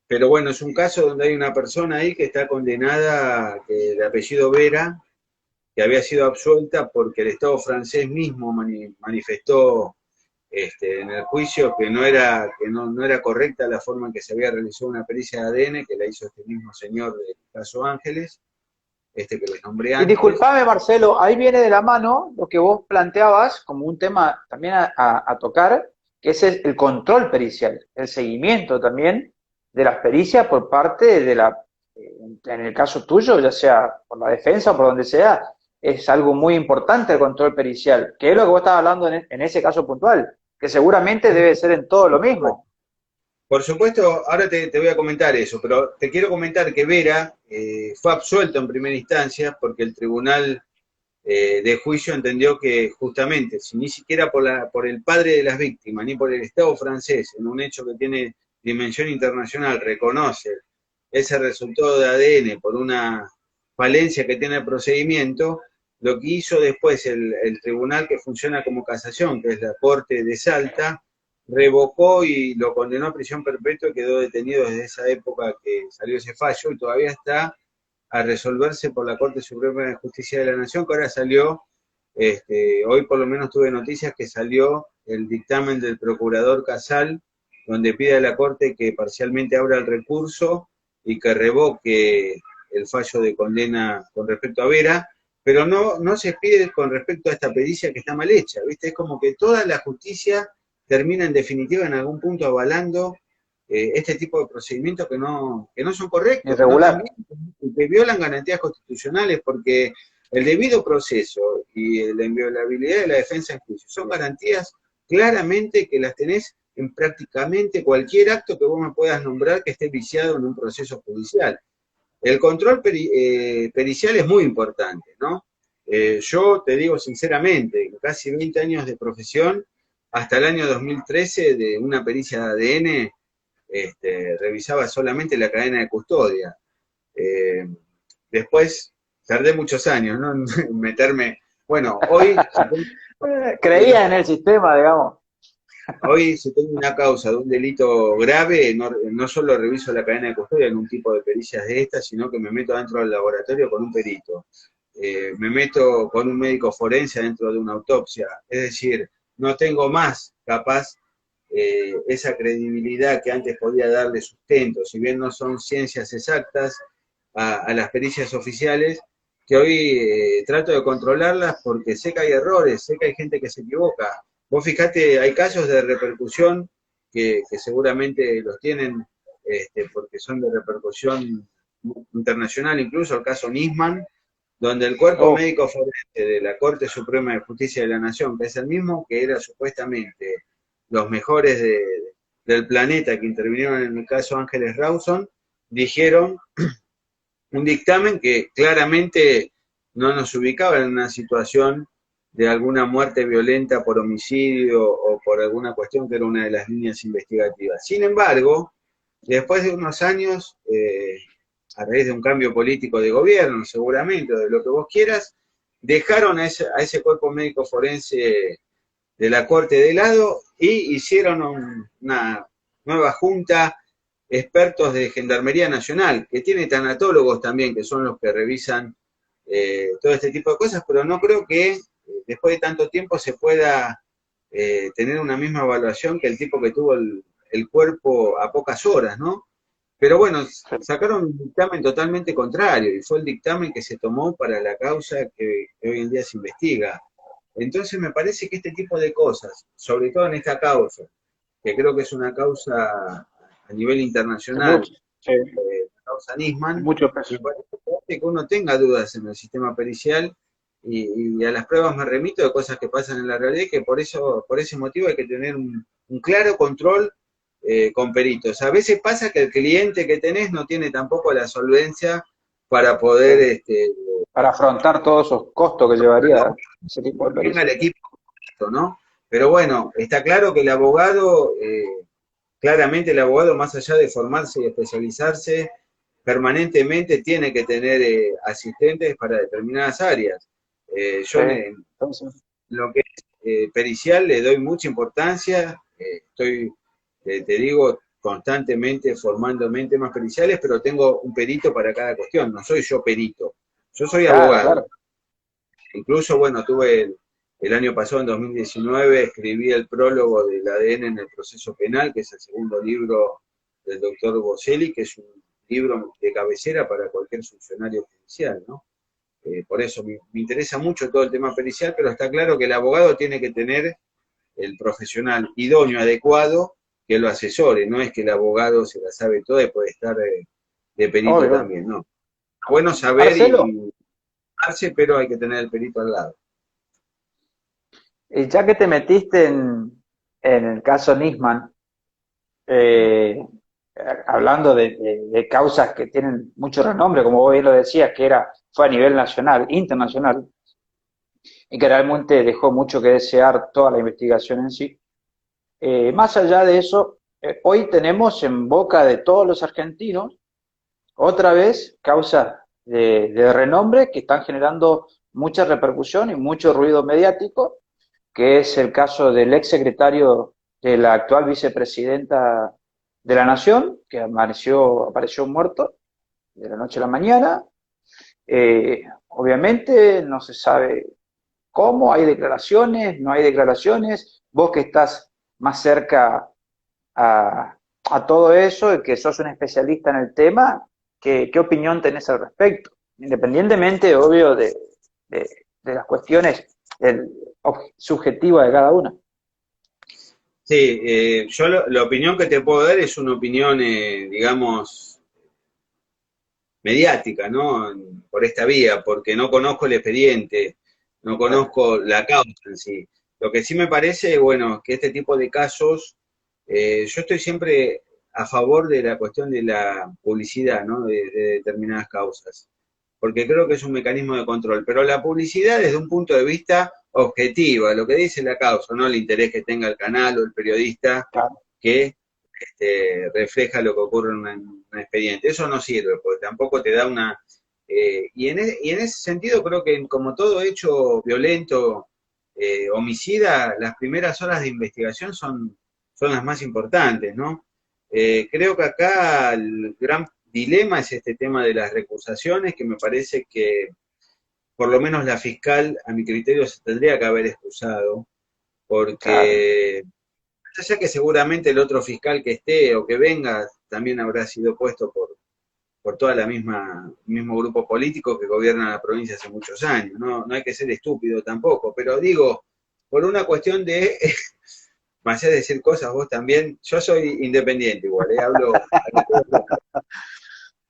Pero bueno, es un caso donde hay una persona ahí que está condenada, que de apellido Vera, que había sido absuelta porque el Estado francés mismo manifestó en el juicio que no era correcta la forma en que se había realizado una pericia de ADN, que la hizo este mismo señor del caso Ángeles, que les nombré antes. Y disculpame, Marcelo, ahí viene de la mano lo que vos planteabas como un tema también a tocar, que es el control pericial, el seguimiento también de las pericias por parte de en el caso tuyo, ya sea por la defensa o por donde sea, es algo muy importante el control pericial, que es lo que vos estabas hablando en ese caso puntual, que seguramente debe ser en todo lo mismo. Por supuesto, ahora te voy a comentar eso, pero te quiero comentar que Vera fue absuelto en primera instancia porque el tribunal de juicio entendió que justamente, si ni siquiera por el padre de las víctimas, ni por el Estado francés, en un hecho que tiene dimensión internacional, reconoce ese resultado de ADN por una falencia que tiene el procedimiento, lo que hizo después el tribunal que funciona como casación, que es la Corte de Salta, revocó y lo condenó a prisión perpetua, y quedó detenido desde esa época que salió ese fallo, y todavía está a resolverse por la Corte Suprema de Justicia de la Nación, que ahora salió, hoy por lo menos tuve noticias que salió el dictamen del procurador Casal, donde pide a la Corte que parcialmente abra el recurso y que revoque el fallo de condena con respecto a Vera, pero no se pide con respecto a esta pericia que está mal hecha, ¿viste? Es como que toda la justicia termina en definitiva en algún punto avalando este tipo de procedimientos que no son correctos, Irregular. que violan garantías constitucionales, porque el debido proceso y la inviolabilidad de la defensa en juicio son garantías claramente que las tenés en prácticamente cualquier acto que vos me puedas nombrar que esté viciado en un proceso judicial. El control pericial es muy importante, ¿no? Yo te digo sinceramente, casi 20 años de profesión, hasta el año 2013 de una pericia de ADN, revisaba solamente la cadena de custodia. Eh, Después tardé muchos años, ¿no? En meterme. Bueno, Creías en el sistema, digamos. hoy si tengo una causa de un delito grave, no solo reviso la cadena de custodia en un tipo de pericias de estas, sino que me meto dentro del laboratorio con un perito. Me meto con un médico forense dentro de una autopsia. Es decir, no tengo más capaz esa credibilidad que antes podía darle sustento, si bien no son ciencias exactas a las pericias oficiales, que hoy trato de controlarlas porque sé que hay errores, sé que hay gente que se equivoca. Vos fijate, hay casos de repercusión que seguramente los tienen porque son de repercusión internacional, incluso el caso Nisman, donde el cuerpo Oh, médico forense de la Corte Suprema de Justicia de la Nación, que es el mismo que era supuestamente los mejores del planeta que intervinieron en el caso Ángeles Rawson, dijeron un dictamen que claramente no nos ubicaba en una situación de alguna muerte violenta por homicidio o por alguna cuestión que era una de las líneas investigativas. Sin embargo, después de unos años, a raíz de un cambio político de gobierno, seguramente, o de lo que vos quieras, dejaron a ese cuerpo médico forense de la Corte de lado y hicieron una nueva junta, expertos de Gendarmería Nacional, que tiene tanatólogos también, que son los que revisan todo este tipo de cosas, pero no creo que después de tanto tiempo se pueda tener una misma evaluación que el tipo que tuvo el cuerpo a pocas horas, ¿no? Pero bueno, sacaron un dictamen totalmente contrario y fue el dictamen que se tomó para la causa que hoy en día se investiga. Entonces me parece que este tipo de cosas, sobre todo en esta causa, que creo que es una causa a nivel es internacional, mucho, sí, la causa es Nisman, mucho peso. me parece que uno tenga dudas en el sistema pericial y a las pruebas me remito de cosas que pasan en la realidad y que por ese motivo hay que tener un claro control con peritos. A veces pasa que el cliente que tenés no tiene tampoco la solvencia para Sí. poder Para afrontar todos esos costos que llevaría ese tipo de tenga el pericia. equipo, ¿no? Pero bueno, está claro que el abogado, claramente el abogado, más allá de formarse y especializarse, permanentemente tiene que tener asistentes para determinadas áreas. Sí. Yo en Entonces, lo que es pericial le doy mucha importancia, estoy, te digo, constantemente formándome en temas periciales, pero tengo un perito para cada cuestión, no soy yo perito, yo soy claro, abogado. claro. Incluso, bueno, tuve el año pasado, en 2019, escribí el prólogo del ADN en el proceso penal, que es el segundo libro del doctor Boselli, que es un libro de cabecera para cualquier funcionario judicial, ¿no? Por eso me interesa mucho todo el tema pericial, pero está claro que el abogado tiene que tener el profesional idóneo, adecuado, que lo asesore, no es que el abogado se la sabe toda y puede estar de perito Obvio. también, ¿no? Bueno saber Marcelo, y darse, pero hay que tener el perito al lado. y ya que te metiste en el caso Nisman, eh, hablando de causas que tienen mucho renombre, como vos bien lo decías, fue a nivel nacional, internacional, y que realmente dejó mucho que desear toda la investigación en sí. Más allá de eso, hoy tenemos en boca de todos los argentinos otra vez causas de renombre que están generando mucha repercusión y mucho ruido mediático, que es el caso del ex secretario de la actual vicepresidenta de la Nación, que apareció muerto de la noche a la mañana. Obviamente no se sabe cómo, hay declaraciones, no hay declaraciones. Vos que estás más cerca a todo eso y que sos un especialista en el tema, ¿qué opinión tenés al respecto? Independientemente, obvio, de, de las cuestiones subjetivas de cada una. Sí, yo la opinión que te puedo dar es una opinión, digamos, mediática, ¿no? Por esta vía, porque no conozco el expediente, no conozco la causa en sí. Lo que sí me parece, bueno, que este tipo de casos, yo estoy siempre a favor de la cuestión de la publicidad, ¿no? De determinadas causas. porque creo que es un mecanismo de control. Pero la publicidad desde un punto de vista objetivo, lo que dice la causa, no el interés que tenga el canal o el periodista Claro, que refleja lo que ocurre en un expediente. Eso no sirve, porque tampoco te da una... y en ese sentido creo que como todo hecho violento, homicida, las primeras horas de investigación son las más importantes, ¿no? Creo que acá el gran dilema es este tema de las recusaciones, que me parece que por lo menos la fiscal, a mi criterio, se tendría que haber excusado, claro. porque ya que seguramente el otro fiscal que esté o que venga también habrá sido puesto por toda la misma mismo grupo político que gobierna la provincia hace muchos años, ¿no? No hay que ser estúpido tampoco, pero digo, por una cuestión de, más allá de decir cosas, vos también, yo soy independiente igual, hablo,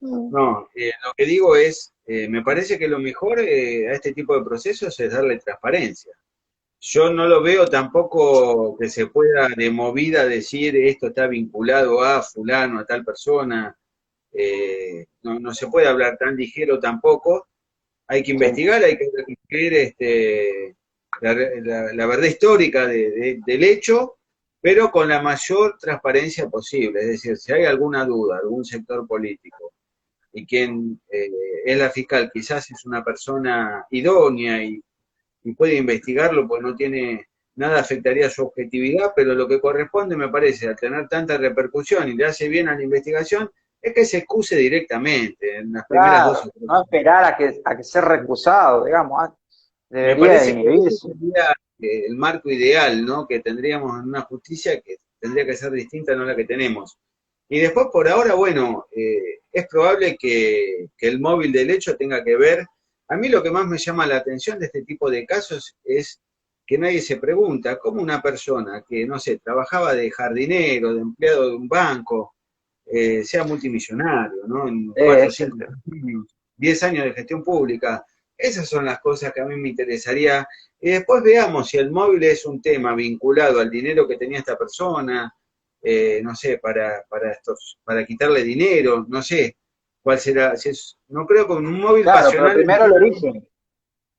no, lo que digo es, me parece que lo mejor a este tipo de procesos es darle transparencia. Yo no lo veo tampoco que se pueda de movida decir esto está vinculado a fulano, a tal persona. No se puede hablar tan ligero tampoco. Hay que Sí. investigar, hay que reconstruir la verdad histórica del hecho, pero con la mayor transparencia posible. Es decir, si hay alguna duda, algún sector político, y quien es la fiscal quizás es una persona idónea y puede investigarlo, pues no tiene nada afectaría su objetividad, pero lo que corresponde, me parece, al tener tanta repercusión y le hace bien a la investigación, es que se excuse directamente en las primeras dos Claro, o tres. no esperar a que sea recusado, digamos, Me debería parece que ese inhibirse. sería el marco ideal, ¿no? Que tendríamos en una justicia que tendría que ser distinta, no la que tenemos. Y después, por ahora, bueno, es probable que el móvil del hecho tenga que ver. A mí lo que más me llama la atención de este tipo de casos es que nadie se pregunta cómo una persona que, no sé, trabajaba de jardinero, de empleado de un banco, sea multimillonario, ¿no? En 4 o Es 5 años, 10 años de gestión pública. Esas son las cosas que a mí me interesaría. Y después veamos si el móvil es un tema vinculado al dinero que tenía esta persona, no sé, para quitarle dinero, no sé cuál será. Si es, no creo que un móvil claro, pero pasional primero el origen.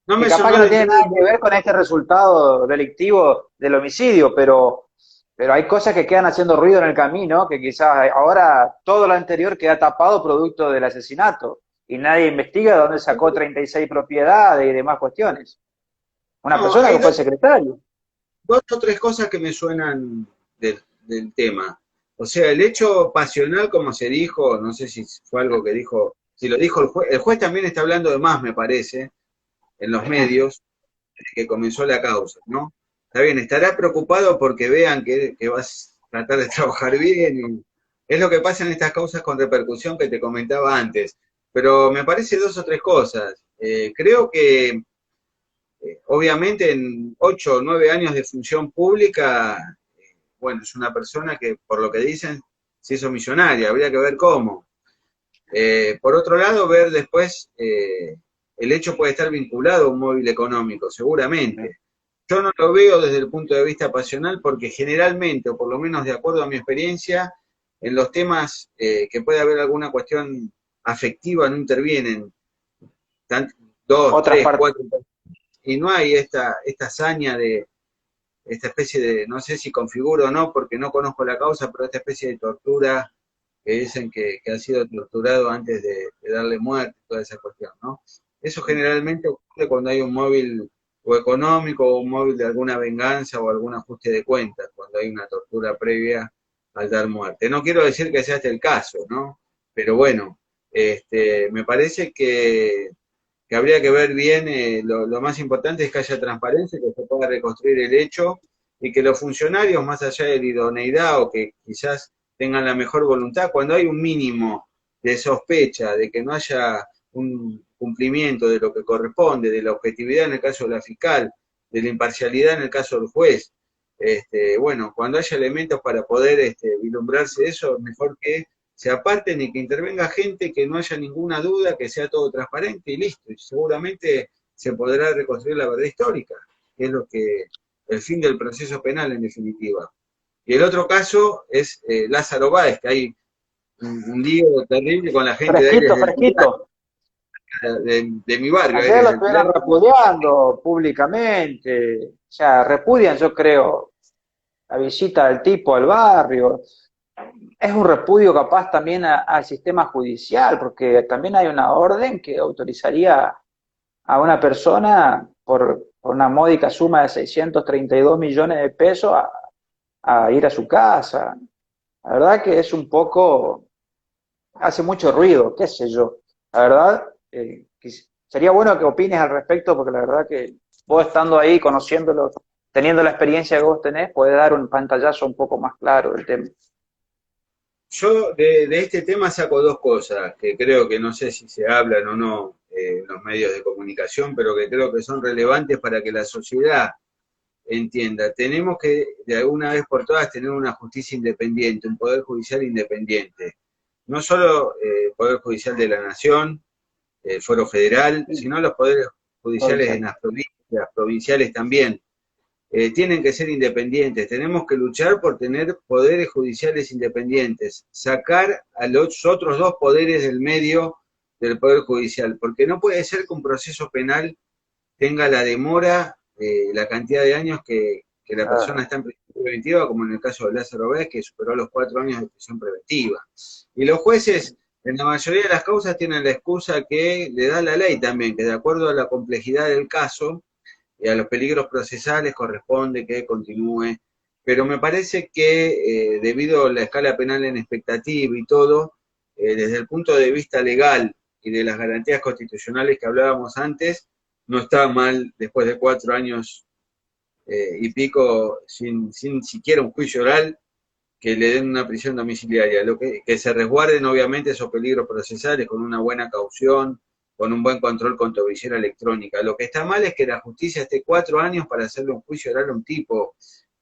no Y me capaz que sonó no de tiene nada entrada. que ver con este resultado delictivo del homicidio, pero hay cosas que quedan haciendo ruido en el camino, que quizás ahora todo lo anterior queda tapado producto del asesinato y nadie investiga de dónde sacó 36 propiedades y demás cuestiones. Una No, persona hay que fue secretario. dos o tres cosas que me suenan del tema. O sea, el hecho pasional, como se dijo, no sé si fue algo que dijo, si lo dijo el juez también está hablando de más, me parece, en los medios, desde que comenzó la causa, ¿no? Está bien, estará preocupado porque vean que vas a tratar de trabajar bien. Es lo que pasa en estas causas con repercusión que te comentaba antes. Pero me parece dos o tres cosas. Creo que obviamente en 8 o 9 años de función pública, bueno, es una persona que, por lo que dicen, se hizo millonaria, habría que ver cómo. Por otro lado, ver después, el hecho puede estar vinculado a un móvil económico, seguramente. Yo no lo veo desde el punto de vista pasional porque generalmente, o por lo menos de acuerdo a mi experiencia, en los temas que puede haber alguna cuestión afectiva no intervienen tan, dos, Otras tres, partes. cuatro, y no hay esta hazaña de esta especie de, no sé si configuro o no, porque no conozco la causa, pero esta especie de tortura que dicen que ha sido torturado antes de darle muerte, toda esa cuestión, ¿no? Eso generalmente ocurre cuando hay un móvil o económico o un móvil de alguna venganza o algún ajuste de cuentas, cuando hay una tortura previa al dar muerte. No quiero decir que sea este el caso, ¿no? Pero bueno, me parece que habría que ver bien, lo más importante es que haya transparencia, que se pueda reconstruir el hecho y que los funcionarios, más allá de la idoneidad o que quizás tengan la mejor voluntad, cuando hay un mínimo de sospecha de que no haya un cumplimiento de lo que corresponde, de la objetividad en el caso de la fiscal, de la imparcialidad en el caso del juez, bueno, cuando haya elementos para poder vislumbrarse de eso, mejor que se aparten y que intervenga gente, que no haya ninguna duda, que sea todo transparente y listo. Y seguramente se podrá reconstruir la verdad histórica, que es lo que el fin del proceso penal en definitiva. Y el otro caso es Lázaro Báez, que hay un lío terrible con la gente de Aires Fresquito, del Plata. fresquito. de mi barrio, ayer lo desde el estuvieron primer... repudiando públicamente, o sea, repudian, yo creo, la visita del tipo al barrio. Es un repudio capaz también al sistema judicial, porque también hay una orden que autorizaría a una persona por una módica suma de 632 millones de pesos a ir a su casa. La verdad que es un poco, hace mucho ruido, qué sé yo. La verdad, sería bueno que opines al respecto, porque la verdad que vos estando ahí, conociéndolo, teniendo la experiencia que vos tenés, podés dar un pantallazo un poco más claro del tema. Yo de este tema saco dos cosas que creo que no sé si se hablan o no en los medios de comunicación, pero que creo que son relevantes para que la sociedad entienda. Tenemos que, de alguna vez por todas, tener una justicia independiente, un poder judicial independiente. No solo el Poder Judicial de la Nación, el Foro Federal, Sí, sino los poderes judiciales en provincial. las provincias, provinciales también. Tienen que ser independientes. Tenemos que luchar por tener poderes judiciales independientes, sacar a los otros dos poderes del medio del Poder Judicial, porque no puede ser que un proceso penal tenga la demora, la cantidad de años que la persona Claro. está en prisión preventiva, como en el caso de Lázaro Báez, que superó los 4 años de prisión preventiva. Y los jueces, en la mayoría de las causas, tienen la excusa que le da la ley también, que de acuerdo a la complejidad del caso, y a los peligros procesales corresponde que continúe, pero me parece que debido a la escala penal en expectativa y todo, desde el punto de vista legal y de las garantías constitucionales que hablábamos antes, no está mal después de 4 años y pico sin siquiera un juicio oral que le den una prisión domiciliaria, que se resguarden obviamente esos peligros procesales con una buena caución, con un buen control con tobillera electrónica. Lo que está mal es que la justicia esté 4 años para hacerle un juicio oral a un tipo.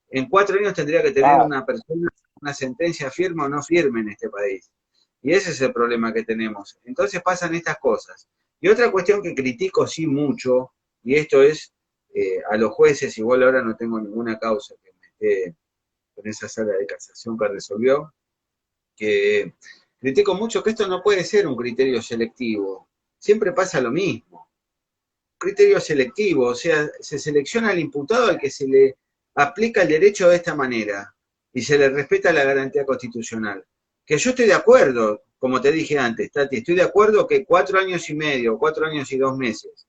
En 4 años tendría que tener Claro. una persona una sentencia firme o no firme en este país. Y ese es el problema que tenemos. Entonces pasan estas cosas. Y otra cuestión que critico sí mucho, y esto es a los jueces, igual ahora no tengo ninguna causa que me esté en esa sala de casación que resolvió, que critico mucho que esto no puede ser un criterio selectivo. Siempre pasa lo mismo. Criterio selectivo, o sea, se selecciona al imputado al que se le aplica el derecho de esta manera y se le respeta la garantía constitucional. Que yo estoy de acuerdo, como te dije antes, Tati, estoy de acuerdo que 4 años y medio, 4 años y 2 meses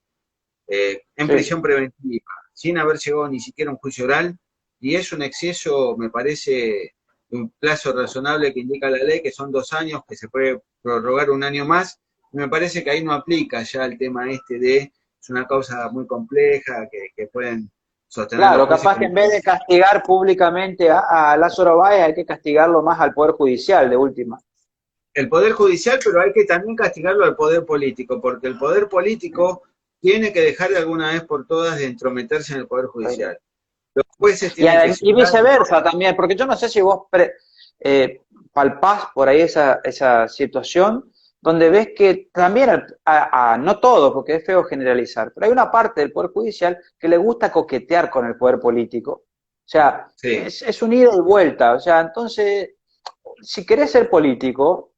en Sí. prisión preventiva, sin haber llegado ni siquiera a un juicio oral, y es un exceso, me parece, un plazo razonable que indica la ley, que son 2 años, que se puede prorrogar un año más, y me parece que ahí no aplica ya el tema este de, es una causa muy compleja, que pueden sostener los Claro, jueces capaz que como... en vez de castigar públicamente a Lázaro Báez, hay que castigarlo más al Poder Judicial, de última. El Poder Judicial, pero hay que también castigarlo al Poder Político, porque el Poder Político tiene que dejar de alguna vez por todas de entrometerse en el Poder Judicial. Los jueces Y, tienen que y llegar... viceversa también, porque yo no sé si vos palpás por ahí esa situación, donde ves que también, no todo, porque es feo generalizar, pero hay una parte del Poder Judicial que le gusta coquetear con el Poder Político. O sea, Sí, es un ida y vuelta. O sea, entonces, si querés ser político,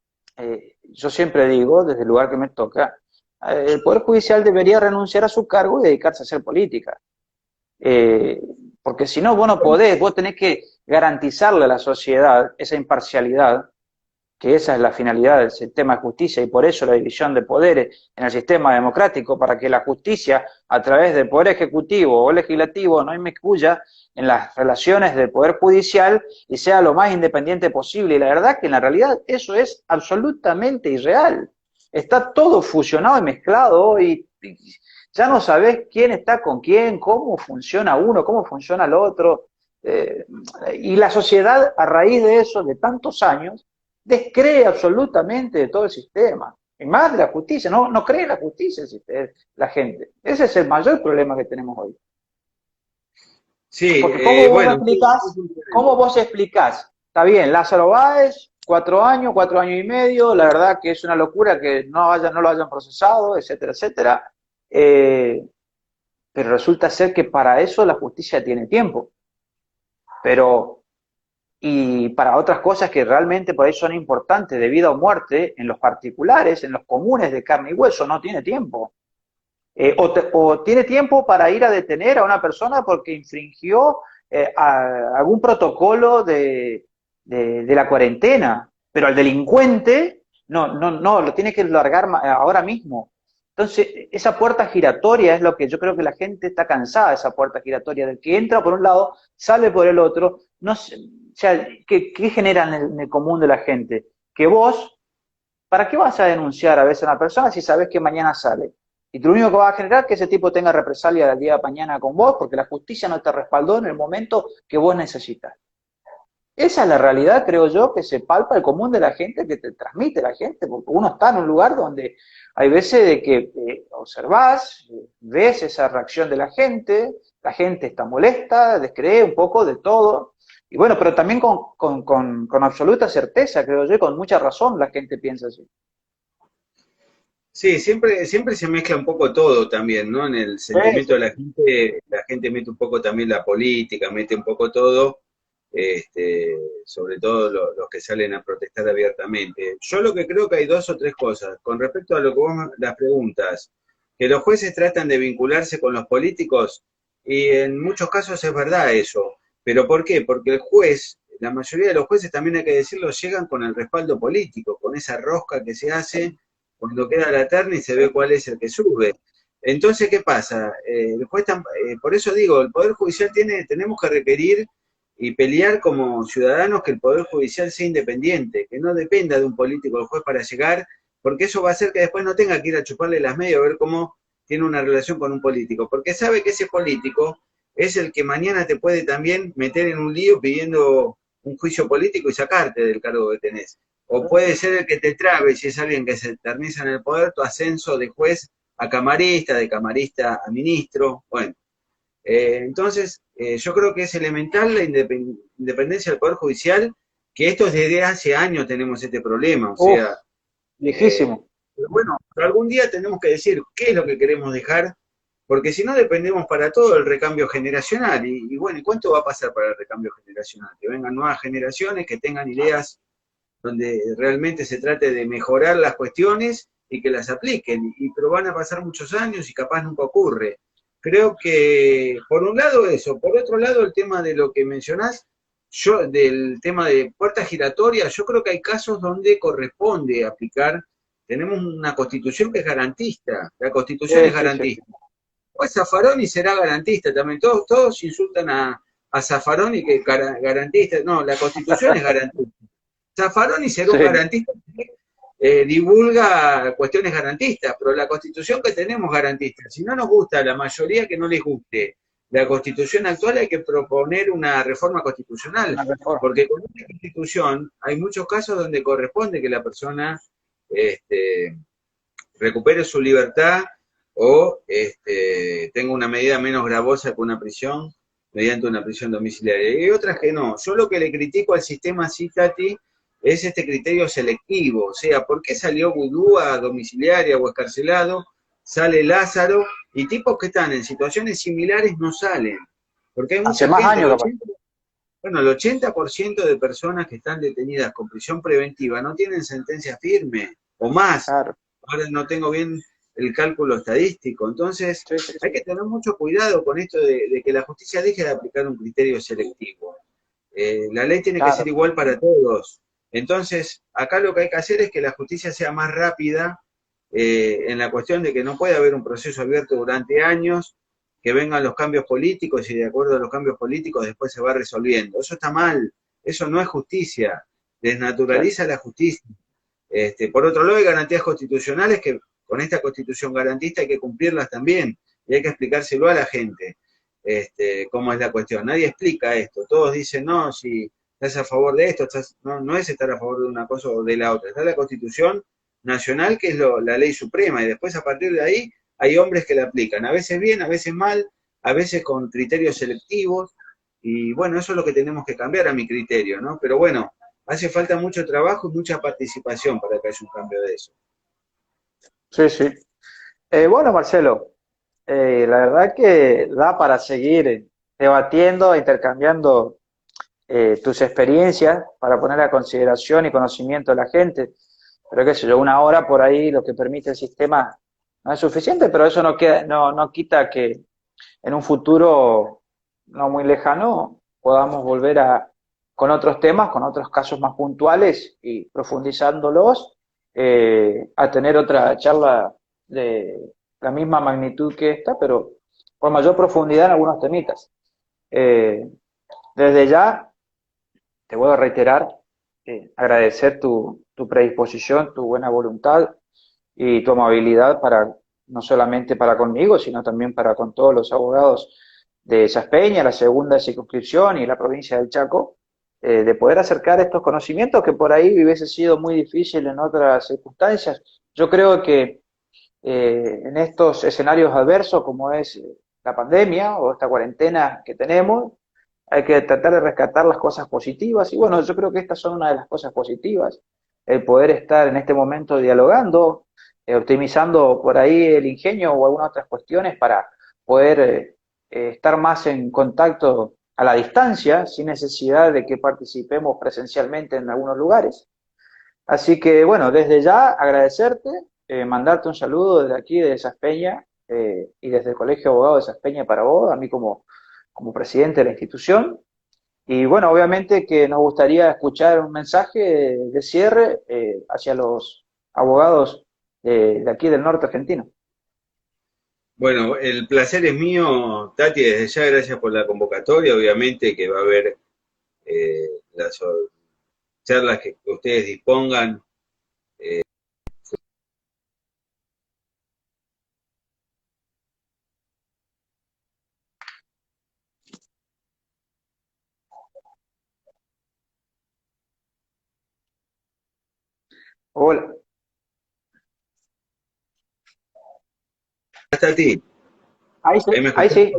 yo siempre digo, desde el lugar que me toca, el Poder Judicial debería renunciar a su cargo y dedicarse a hacer política. Eh, Porque si no, vos no podés, vos tenés que garantizarle a la sociedad esa imparcialidad, que esa es la finalidad del sistema de justicia y por eso la división de poderes en el sistema democrático, para que la justicia a través del poder ejecutivo o legislativo no inmiscuya en las relaciones del poder judicial y sea lo más independiente posible. Y la verdad que en la realidad eso es absolutamente irreal. Está todo fusionado y mezclado y ya no sabés quién está con quién, cómo funciona uno, cómo funciona el otro. Eh, y la sociedad, a raíz de eso, de tantos años, descree absolutamente de todo el sistema. Y más de la justicia, no cree en la justicia la gente. Ese es el mayor problema que tenemos hoy. sí, Porque ¿cómo vos me bueno, explicás? ¿Cómo vos explicás? Está bien, Lázaro Báez, 4 años, 4 años y medio, la verdad que es una locura que no lo hayan procesado, etcétera, etcétera. Eh, pero resulta ser que para eso la justicia tiene tiempo. Pero y para otras cosas que realmente por ahí son importantes, de vida o muerte, en los particulares, en los comunes de carne y hueso, no tiene tiempo. O tiene tiempo para ir a detener a una persona porque infringió algún protocolo de la cuarentena, pero al delincuente no, lo tiene que largar ahora mismo. Entonces, esa puerta giratoria es lo que yo creo que la gente está cansada, esa puerta giratoria, del que entra por un lado, sale por el otro. No sé, o sea, ¿qué genera en el común de la gente? Que vos, ¿para qué vas a denunciar a veces a una persona si sabes que mañana sale? Y tú lo único que va a generar es que ese tipo tenga represalia el día de mañana con vos, porque la justicia no te respaldó en el momento que vos necesitas. Esa es la realidad, creo yo, que se palpa el común de la gente, que te transmite la gente, porque uno está en un lugar donde hay veces de que observás, ves esa reacción de la gente está molesta, descree un poco de todo, y bueno, pero también con absoluta certeza, creo yo, y con mucha razón la gente piensa así. Sí, siempre se mezcla un poco todo también, ¿no? En el Sí, sentimiento de la gente mete un poco también la política, mete un poco todo, este, sobre todo los que salen a protestar abiertamente. Yo lo que creo que hay dos o tres cosas. Con respecto a lo que vos las preguntas, que los jueces tratan de vincularse con los políticos, y en muchos casos es verdad eso. ¿Pero por qué? Porque el juez, la mayoría de los jueces, también hay que decirlo, llegan con el respaldo político, con esa rosca que se hace cuando queda la terna y se ve cuál es el que sube. Entonces, ¿qué pasa? Por eso digo, el Poder Judicial tenemos que requerir y pelear como ciudadanos que el Poder Judicial sea independiente, que no dependa de un político o juez para llegar, porque eso va a hacer que después no tenga que ir a chuparle las medias a ver cómo tiene una relación con un político, porque sabe que ese político es el que mañana te puede también meter en un lío pidiendo un juicio político y sacarte del cargo que tenés. O puede ser el que te trabe, si es alguien que se eterniza en el poder, tu ascenso de juez a camarista, de camarista a ministro. Bueno, entonces yo creo que es elemental la independencia del Poder Judicial, que esto es desde hace años tenemos este problema. O uf, sea, eh, viejísimo. pero bueno, algún día tenemos que decir qué es lo que queremos dejar, porque si no dependemos para todo del recambio generacional. Y bueno, ¿y cuánto va a pasar para el recambio generacional? Que vengan nuevas generaciones, que tengan ideas donde realmente se trate de mejorar las cuestiones y que las apliquen. Pero van a pasar muchos años y capaz nunca ocurre. Creo que, por un lado eso, por otro lado el tema de lo que mencionás, del tema de puertas giratorias, yo creo que hay casos donde corresponde aplicar. Tenemos una constitución que es garantista, la constitución Sí, es sí, sí. garantista. Pues Zaffaroni será garantista también, todos insultan a Zaffaroni que es garantista, no, la constitución es garantista. Zaffaroni será un Sí, garantista que divulga cuestiones garantistas, pero la constitución que tenemos garantista. Si no nos gusta a la mayoría que no les guste la constitución actual, hay que proponer una reforma constitucional, una reforma. porque con esta constitución hay muchos casos donde corresponde que la persona este, recupere su libertad o tenga una medida menos gravosa que una prisión mediante una prisión domiciliaria. Y hay otras que no. Yo lo que le critico al sistema así, Tati, es este criterio selectivo. O sea, ¿por qué salió Vudú a domiciliaria o escarcelado? Sale Lázaro y tipos que están en situaciones similares no salen. Porque hay Hace mucha más gente, años capaz. bueno, el 80% de personas que están detenidas con prisión preventiva no tienen sentencia firme o más. Claro. Ahora no tengo bien el cálculo estadístico. Entonces, Sí, sí, hay sí. que tener mucho cuidado con esto de que la justicia deje de aplicar un criterio selectivo. La ley tiene que ser Claro. igual para todos. Entonces, acá lo que hay que hacer es que la justicia sea más rápida en la cuestión de que no puede haber un proceso abierto durante años, que vengan los cambios políticos y de acuerdo a los cambios políticos después se va resolviendo. Eso está mal, eso no es justicia, Claro. desnaturaliza la justicia. Por otro lado, hay garantías constitucionales que con esta constitución garantista hay que cumplirlas también y hay que explicárselo a la gente cómo es la cuestión. Nadie explica esto, todos dicen, no, si estás a favor de esto, no es estar a favor de una cosa o de la otra, está la constitución nacional que es la ley suprema y después a partir de ahí hay hombres que la aplican, a veces bien, a veces mal, a veces con criterios selectivos y bueno, eso es lo que tenemos que cambiar a mi criterio, ¿no? Pero bueno, hace falta mucho trabajo y mucha participación para que haya un cambio de eso. Sí, sí. Bueno, Marcelo, la verdad que da para seguir debatiendo, intercambiando tus experiencias para poner a consideración y conocimiento de la gente. Pero qué sé yo, una hora por ahí lo que permite el sistema no es suficiente, pero eso no quita que en un futuro no muy lejano podamos volver con otros temas, con otros casos más puntuales y profundizándolos, a tener otra charla de la misma magnitud que esta, pero con mayor profundidad en algunos temitas. Eh, Desde ya, te voy a reiterar, agradecer tu predisposición, tu buena voluntad y tu amabilidad para, no solamente para conmigo, sino también para con todos los abogados de Saspeña, la segunda circunscripción y la provincia del Chaco, de poder acercar estos conocimientos que por ahí hubiese sido muy difícil en otras circunstancias. Yo creo que en estos escenarios adversos como es la pandemia o esta cuarentena que tenemos, hay que tratar de rescatar las cosas positivas y bueno, yo creo que estas son una de las cosas positivas, el poder estar en este momento dialogando, optimizando por ahí el ingenio o algunas otras cuestiones para poder estar más en contacto a la distancia, sin necesidad de que participemos presencialmente en algunos lugares. Así que bueno, desde ya agradecerte, mandarte un saludo desde aquí, de Saspeña, y desde el Colegio de Abogados de Saspeña para vos, a mí como presidente de la institución. Y bueno, obviamente que nos gustaría escuchar un mensaje de cierre hacia los abogados de aquí del norte argentino. Bueno, el placer es mío, Tati, desde ya gracias por la convocatoria, obviamente que va a haber las charlas que ustedes dispongan. Hola. Tati, Ahí sí, ahí me ahí escuchás. sí.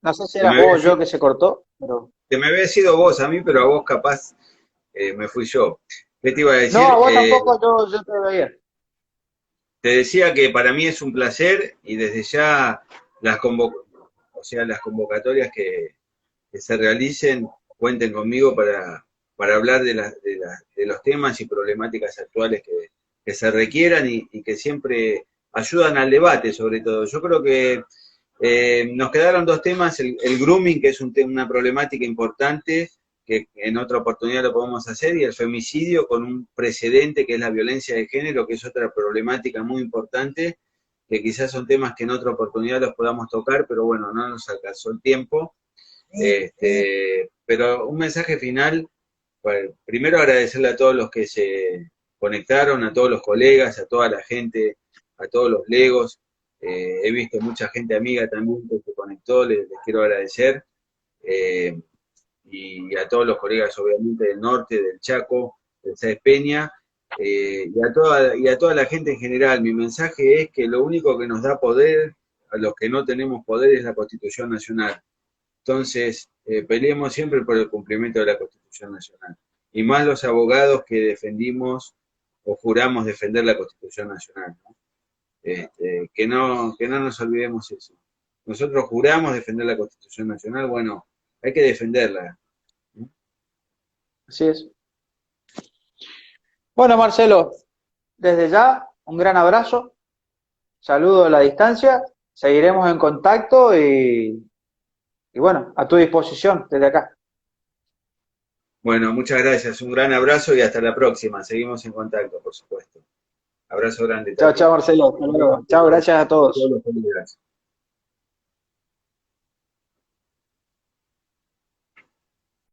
No sé si Se era me había, vos o yo que se cortó, pero... se me había sido vos a mí, pero a vos capaz me fui yo. ¿Qué te iba a No, a decir? vos tampoco, yo te veía. Te decía que para mí es un placer y desde ya las o sea, las convocatorias que se realicen, cuenten conmigo para hablar de los temas y problemáticas actuales que se requieran y que siempre ayudan al debate, sobre todo. Yo creo que nos quedaron dos temas, el grooming, que es una problemática importante, que en otra oportunidad lo podemos hacer, y el femicidio con un precedente que es la violencia de género, que es otra problemática muy importante, que quizás son temas que en otra oportunidad los podamos tocar, pero bueno, no nos alcanzó el tiempo. Pero un mensaje final, bueno, primero agradecerle a todos los que se conectaron, a todos los colegas, a toda la gente, a todos los legos. He visto mucha gente amiga también que se conectó, les quiero agradecer. Eh, y a todos los colegas, obviamente, del norte, del Chaco, del Sáenz Peña, y a toda la gente en general. Mi mensaje es que lo único que nos da poder a los que no tenemos poder es la Constitución Nacional. Entonces, peleemos siempre por el cumplimiento de la Constitución Nacional. Y más los abogados que defendimos o juramos defender la Constitución Nacional, ¿no? Que no nos olvidemos eso. Nosotros juramos defender la Constitución Nacional, bueno, hay que defenderla, ¿no? Así es. Bueno, Marcelo, desde ya, un gran abrazo, saludo a la distancia, seguiremos en contacto y bueno, a tu disposición desde acá. Bueno, muchas gracias, un gran abrazo y hasta la próxima. Seguimos en contacto, por supuesto. Abrazo grande, Chao, Tati. chao, Marcelo. Hasta luego. Chao, gracias a A todos todos. los colegas.